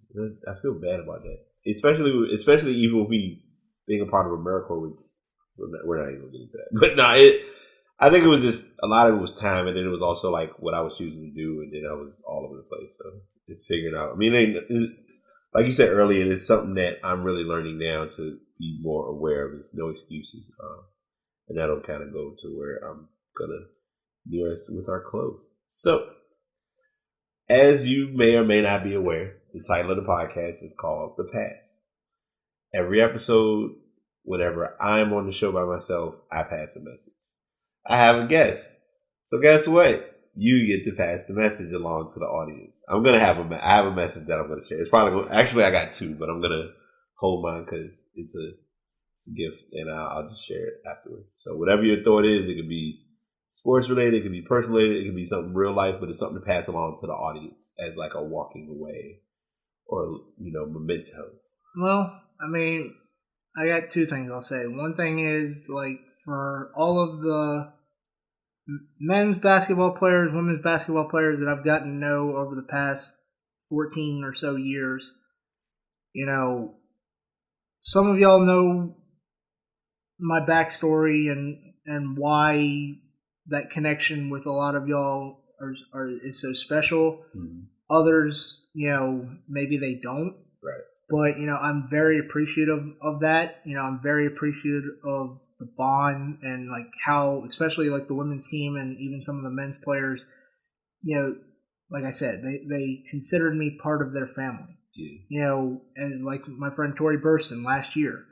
I feel bad about that, especially even with me being a part of AmeriCorps. We're not even going to get into that, but no, I think it was just a lot of it was time, and then it was also like what I was choosing to do, and then I was all over the place. So just figuring out. I mean, like you said earlier, it's something that I'm really learning now to be more aware of. It's no excuses, and that'll kind of go to where I'm gonna near us with our close. So, as you may or may not be aware, the title of the podcast is called "The Pass." Every episode, whenever I'm on the show by myself, I pass a message. I have a guest. So guess what? You get to pass the message along to the audience. I have a message that I'm going to share. It's probably I got 2, but I'm going to hold mine because it's a gift, and I'll just share it afterwards. So whatever your thought is, it could be sports related, it could be personal related, it could be something real life, but it's something to pass along to the audience as like a walking away or memento. Well, I mean, I got two things I'll say. One thing is, like, for all of the men's basketball players, women's basketball players that I've gotten to know over the past 14 or so years, some of y'all know my backstory and why that connection with a lot of y'all is so special. Mm-hmm. Others, maybe they don't. Right. But, I'm very appreciative of that. I'm very appreciative of the bond and, like, how, especially, like, the women's team and even some of the men's players, like I said, they considered me part of their family. Yeah. And like my friend Tori Burston last year,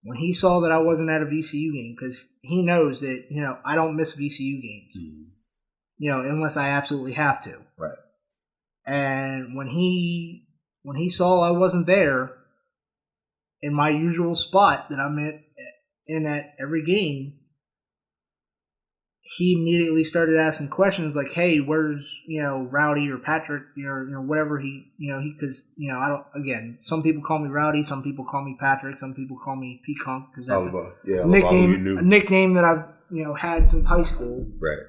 when he saw that I wasn't at a VCU game, because he knows that, I don't miss VCU games, unless I absolutely have to. Right. And when he saw I wasn't there in my usual spot that I'm in at every game, he immediately started asking questions like, "Hey, where's Rowdy or Patrick, whatever because I don't. Again, some people call me Rowdy, some people call me Patrick, some people call me P-Kunk because that's a nickname that I've had since high school. Right.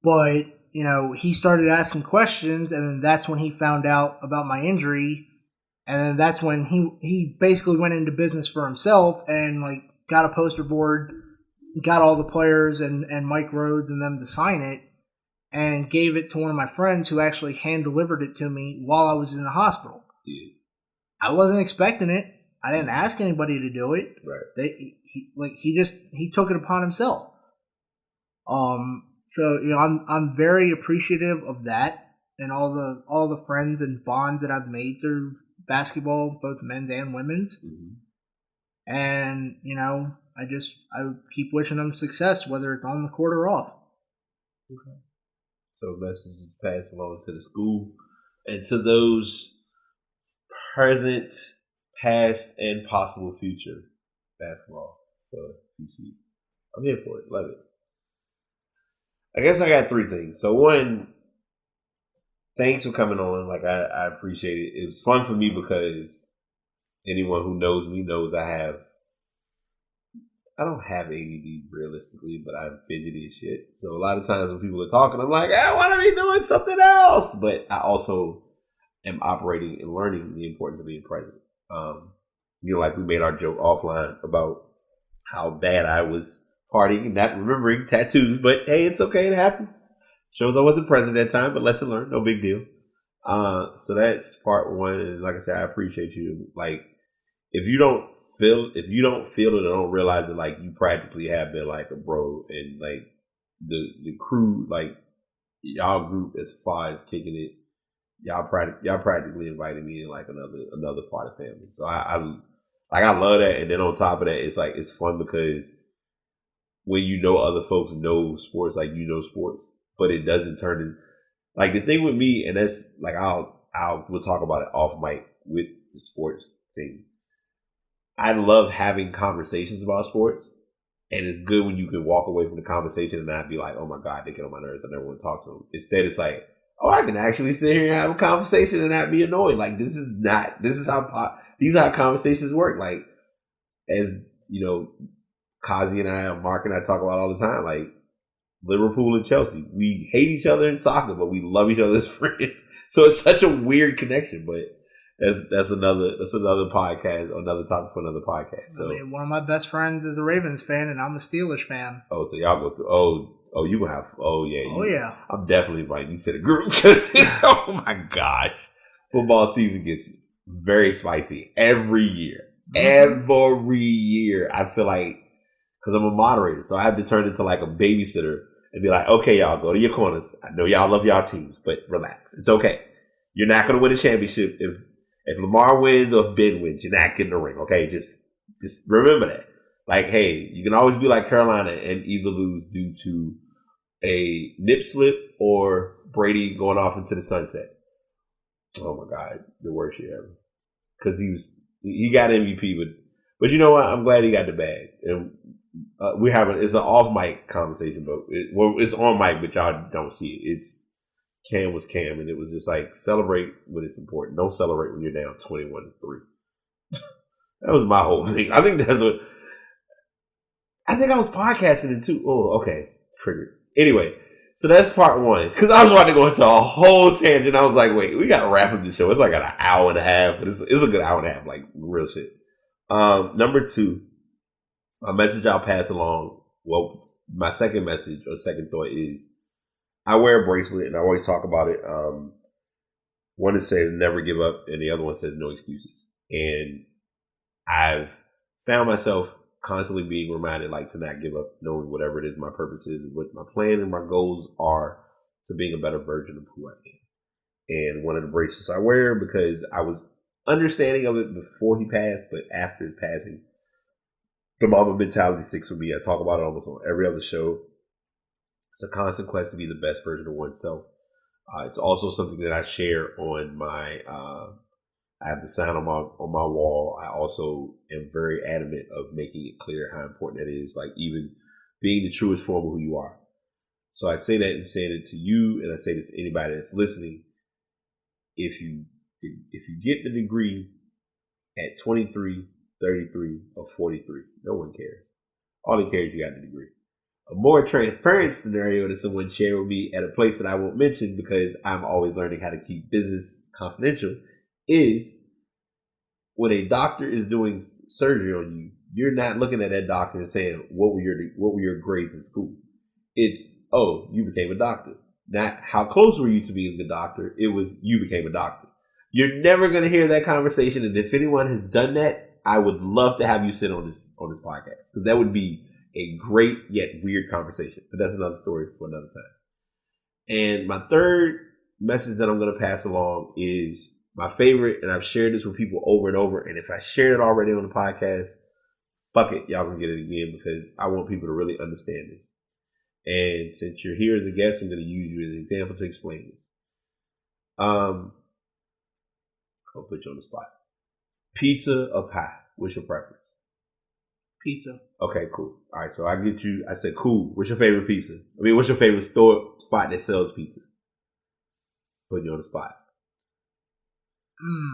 But he started asking questions, and then that's when he found out about my injury, and then that's when he basically went into business for himself and like got a poster board. Got all the players and Mike Rhodes and them to sign it and gave it to one of my friends who actually hand-delivered it to me while I was in the hospital. Yeah. I wasn't expecting it. I didn't ask anybody to do it. Right. He took it upon himself. So I'm very appreciative of that and all the friends and bonds that I've made through basketball, both men's and women's. Mm-hmm. And I keep wishing them success, whether it's on the court or off. Okay. So messages passed along to the school and to those present, past, and possible future basketball for PC. I'm here for it. Love it. I guess I got three things. So one, thanks for coming on. Like I appreciate it. It was fun for me because anyone who knows me knows I don't have ADD realistically, but I'm fidgety as shit. So a lot of times when people are talking, I'm like, I want to be doing something else. But I also am operating and learning the importance of being present. Like we made our joke offline about how bad I was partying and not remembering tattoos. But hey, it's okay. It happens. Shows I wasn't present that time, but lesson learned. No big deal. So that's part one. And like I said, I appreciate you. Like, if you don't feel it or don't realize it, like, you practically have been like a bro, and like the crew, like y'all group, as far as kicking it, y'all practically invited me in like another part of family. So I love that. And then on top of that, it's fun because when other folks know sports, like sports, but it doesn't turn in, like, the thing with me, and that's like we'll talk about it off mic with the sports thing. I love having conversations about sports, and it's good when you can walk away from the conversation and not be like, oh my God, they get on my nerves, I never want to talk to them. Instead, it's like, oh, I can actually sit here and have a conversation and not be annoyed. Like, these are how conversations work. Like, as Kazi and I, Mark and I talk about all the time, like Liverpool and Chelsea. We hate each other in soccer, but we love each other as friends. So it's such a weird connection, but that's another podcast, another topic for another podcast. So one of my best friends is a Ravens fan, and I'm a Steelers fan. Oh, so y'all go through. You gonna have? Oh yeah. Yeah. I'm definitely inviting you to the group because oh my gosh, football season gets very spicy every year. Mm-hmm. Every year, I feel like, because I'm a moderator, so I have to turn into like a babysitter and be like, okay, y'all go to your corners. I know y'all love y'all teams, but relax. It's okay. You're not gonna win a championship if Lamar wins or if Ben wins. You're not getting the ring. Okay, just remember that. Like, hey, you can always be like Carolina and either lose due to a nip slip or Brady going off into the sunset. Oh my God, the worst year ever. because he got MVP, but you know what? I'm glad he got the bag. And it's an off mic conversation, but it's on mic, but y'all don't see it. It's Cam was Cam, and it was just like celebrate when it's important. Don't celebrate when you're down 21-3. That was my whole thing. I think I was podcasting it too. Oh, okay, triggered. Anyway. So that's part one. Because I was about to go into a whole tangent. I was like, wait, we got to wrap up the show. It's like an hour and a half. But it's a good hour and a half, like real shit. Number two, a message I'll pass along. Well, my second message or second thought is I wear a bracelet and I always talk about it. One says never give up and the other one says no excuses. And I've found myself constantly being reminded like to not give up, knowing whatever it is my purpose is, what my plan and my goals are to being a better version of who I am. And one of the bracelets I wear because I was understanding of it before he passed, but after his passing, the Mamba mentality sticks with me. I talk about it almost on every other show. It's a constant quest to be the best version of oneself. It's also something that I share on my I have the sign on my wall. I also am very adamant of making it clear how important that is, like even being the truest form of who you are. So I say that and saying it to you, and I say this to anybody that's listening. If you get the degree at 23, 33, or 43, no one cares. All they care is you got the degree. A more transparent scenario that someone shared with me at a place that I won't mention because I'm always learning how to keep business confidential is when a doctor is doing surgery on you, you're not looking at that doctor and saying, what were your grades in school? It's, oh, you became a doctor. Not how close were you to being a doctor? It was you became a doctor. You're never going to hear that conversation. And if anyone has done that, I would love to have you sit on this podcast because that would be a great yet weird conversation. But that's another story for another time. And my third message that I'm going to pass along is my favorite, and I've shared this with people over and over. And if I shared it already on the podcast, fuck it, y'all can get it again because I want people to really understand this. And since you're here as a guest, I'm going to use you as an example to explain this. I'll put you on the spot. Pizza or pie? What's your preference? Pizza. Okay, cool. All right, so I said, cool. What's your favorite pizza? What's your favorite spot that sells pizza? Putting you on the spot.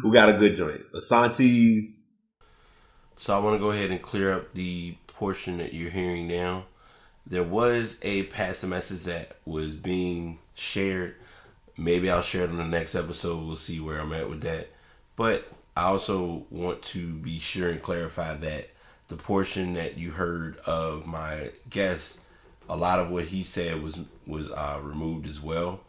Who got a good joint? Asante's. So I want to go ahead and clear up the portion that you're hearing now. There was a passive message that was being shared. Maybe I'll share it on the next episode. We'll see where I'm at with that. But I also want to be sure and clarify that the portion that you heard of my guest, a lot of what he said was removed as well.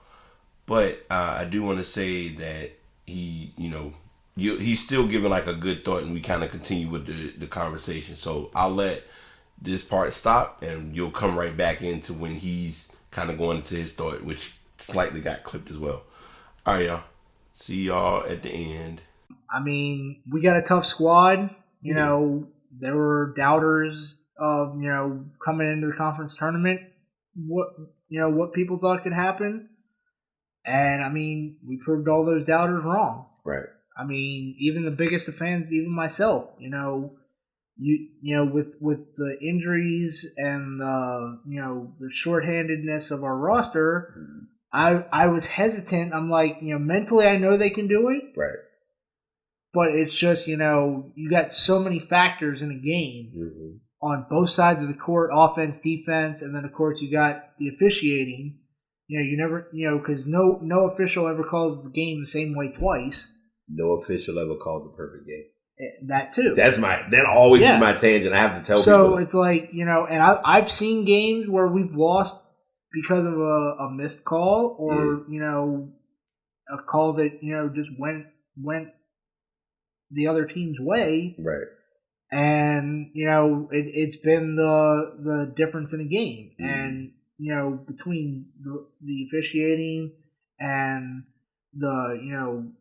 But I do want to say that he's still giving like a good thought, and we kind of continue with the conversation. So I'll let this part stop, and you'll come right back into when he's kind of going into his thought, which slightly got clipped as well. All right, y'all. See y'all at the end. We got a tough squad. You know, there were doubters of, coming into the conference tournament, what people thought could happen. And, we proved all those doubters wrong. Right. Even the biggest of fans, even myself, with the injuries and the shorthandedness of our roster, I was hesitant. I'm like, mentally I know they can do it. Right. But it's just, you got so many factors in a game on both sides of the court, offense, defense, and then of course you got the officiating. You never, because no official ever calls the game the same way twice. No official ever calls a perfect game. That too. That always is my tangent. I have to tell people. So it's like, and I've seen games where we've lost because of a missed call or, a call that, just went the other team's way. Right. And, it's been the difference in a game. And, between the officiating and the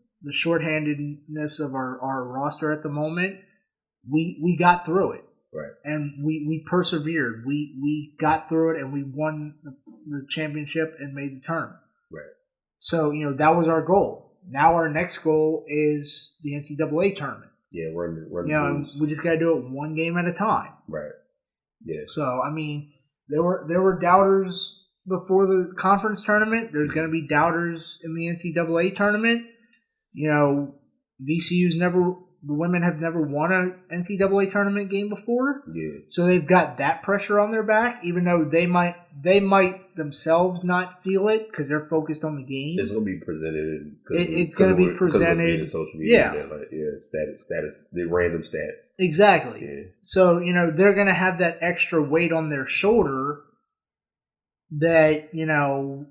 shorthandedness of our roster at the moment, we got through it. Right. And we persevered. We got through it and we won the championship and made the tournament. Right. So, that was our goal. now our next goal is the NCAA tournament. Yeah, we're in You know, we just got to do it one game at a time. Right. Yeah. So, I mean, there were doubters before the conference tournament. There's going to be doubters in the NCAA tournament. You know, the women have never won an NCAA tournament game before. Yeah. So they've got that pressure on their back, even though they might themselves not feel it because they're focused on the game. It's going to be presented. It's going to be presented. Social media, Yeah. Status, the random stats. Exactly. Yeah. So, you know, they're going to have that extra weight on their shoulder that, you know,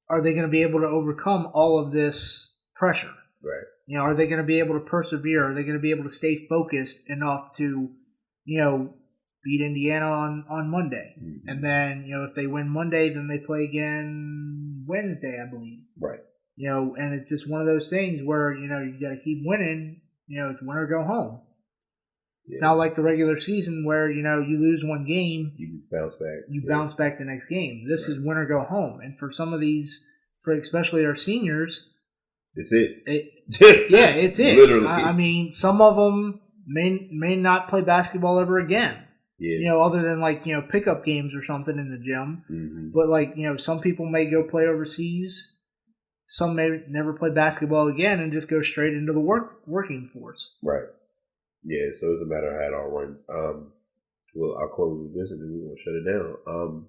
are they going to be able to overcome all of this pressure? Right. You know, are they going to be able to persevere? Are they going to be able to stay focused enough to, you know, beat Indiana on Monday? Mm-hmm. And then, you know, if they win Monday, then they play again Wednesday, I believe. Right. You know, and it's just one of those things where, you know, you got to keep winning. You know, it's win or go home. Yeah. Not like the regular season where, you know, you lose one game. You bounce back. You bounce back the next game. This is win or go home. And for some of these, for especially our seniors, it's it. Yeah, it's it. Literally. I mean, some of them may not play basketball ever again. Yeah. You know, other than like, you know, pickup games or something in the gym. Mm-hmm. But like, you know, some people may go play overseas. Some may never play basketball again and just go straight into the working force. Right. Yeah, so it's a matter of how it all runs. Well, I'll close with this and then we're going to shut it down.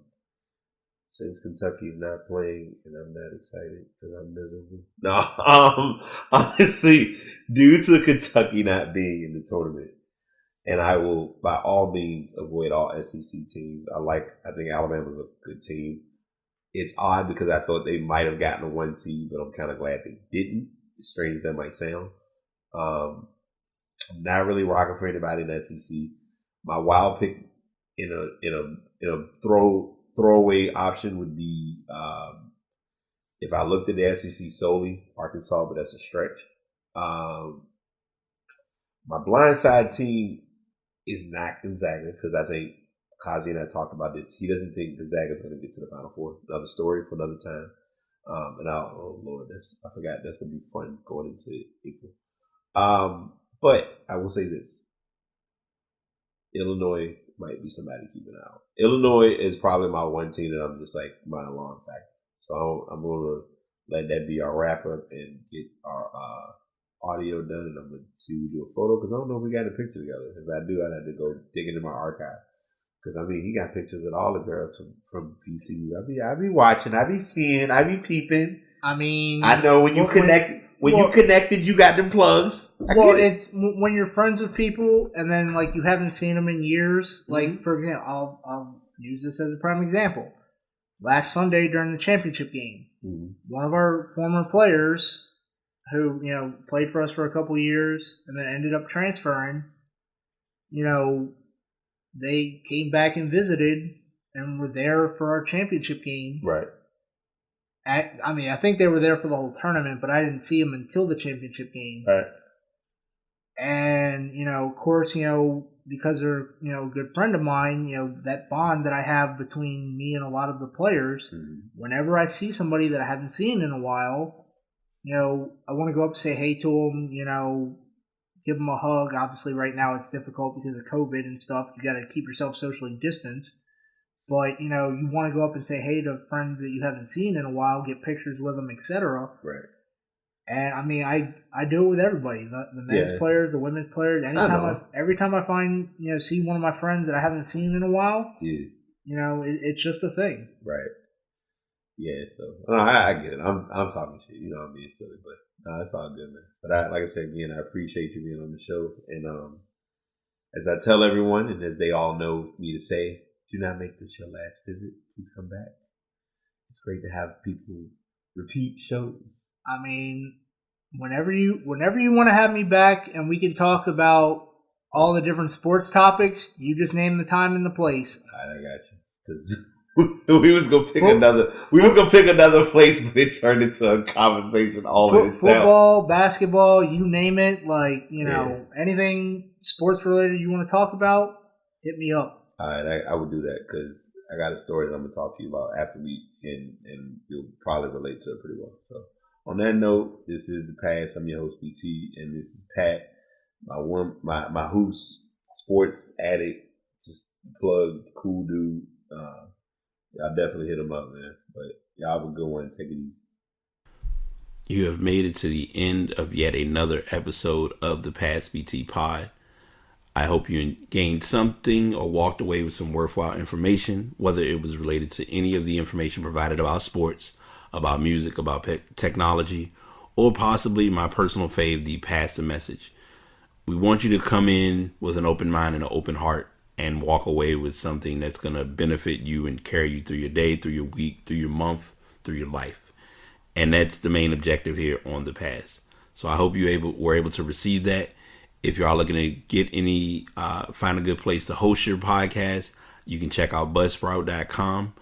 Since Kentucky's not playing and I'm not excited because I'm miserable. No, honestly, due to Kentucky not being in the tournament, and I will, by all means, avoid all SEC teams. I think Alabama's a good team. It's odd because I thought they might have gotten a 1 seed, but I'm kind of glad they didn't. As strange as that might sound. I'm not really rocking for anybody in the SEC. My wild pick in a throwaway option would be if I looked at the SEC solely, Arkansas, but that's a stretch. My blindside team is not Gonzaga because I think Kaji and I talked about this. He doesn't think Gonzaga is going to get to the Final Four. Another story for another time. Oh Lord, I forgot that's going to be fun going into April. But I will say this. Illinois might be somebody to keep an eye on. Illinois is probably my one team that I'm just like my alarm factor. So I'm going to let that be our wrap up and get our audio done. And I'm going to see if we do a photo because I don't know if we got a picture together. If I do, I'd have to go dig into my archive. Because, I mean, he got pictures of all the girls from VCU. I be watching. I be seeing. I be peeping. I mean, I know when you connect. When you connected, you got them plugs. It's when you're friends with people and then like you haven't seen them in years. Like for example, I'll use this as a prime example. Last Sunday during the championship game, one of our former players, who played for us for a couple of years and then ended up transferring, they came back and visited and were there for our championship game. Right. I think they were there for the whole tournament, but I didn't see them until the championship game. Right. And, of course, because they're, a good friend of mine, that bond that I have between me and a lot of the players, whenever I see somebody that I haven't seen in a while, I want to go up and say hey to them, give them a hug. Obviously, right now it's difficult because of COVID and stuff. You got to keep yourself socially distanced. But, you want to go up and say hey to friends that you haven't seen in a while, get pictures with them, etc. Right. And, I do it with everybody, the men's players, the women's players. Every time I find, see one of my friends that I haven't seen in a while, it's just a thing. Right. Yeah, so I get it. I'm talking shit. I'm being silly, but it's all good, man. But like I said again, I appreciate you being on the show. And as I tell everyone, and as they all know me to say, do not make this your last visit. Please come back. It's great to have people repeat shows. I mean, whenever you want to have me back and we can talk about all the different sports topics, you just name the time and the place. All right, I got you. We was gonna pick another place, but it turned into a conversation all in itself. Football, basketball, you name it. Like anything sports related you want to talk about, hit me up. All right, I would do that because I got a story that I'm gonna talk to you about after we and you'll probably relate to it pretty well. So, On that note, this is The Pass. I'm your host, BT, and this is Pat, my Hoops sports addict, just plug, cool dude. Y'all definitely hit him up, man. But y'all have a good one. Take it easy. You have made it to the end of yet another episode of the Pass BT Pod. I hope you gained something or walked away with some worthwhile information, whether it was related to any of the information provided about sports, about music, about technology, or possibly my personal fave, the Pass the Message. We want you to come in with an open mind and an open heart and walk away with something that's going to benefit you and carry you through your day, through your week, through your month, through your life. And that's the main objective here on the Pass. So I hope you were able to receive that. If you are looking to get find a good place to host your podcast, you can check out buzzsprout.com.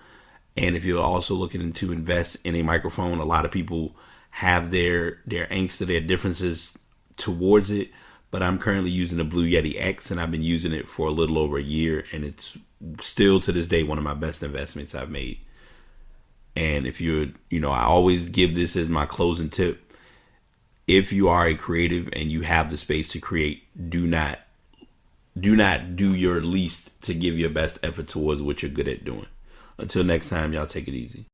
And if you're also looking to invest in a microphone, a lot of people have their angst or their differences towards it. But I'm currently using the Blue Yeti X, and I've been using it for a little over a year. And it's still to this day one of my best investments I've made. And if I always give this as my closing tip. If you are a creative and you have the space to create, do not do your least to give your best effort towards what you're good at doing. Until next time, y'all take it easy.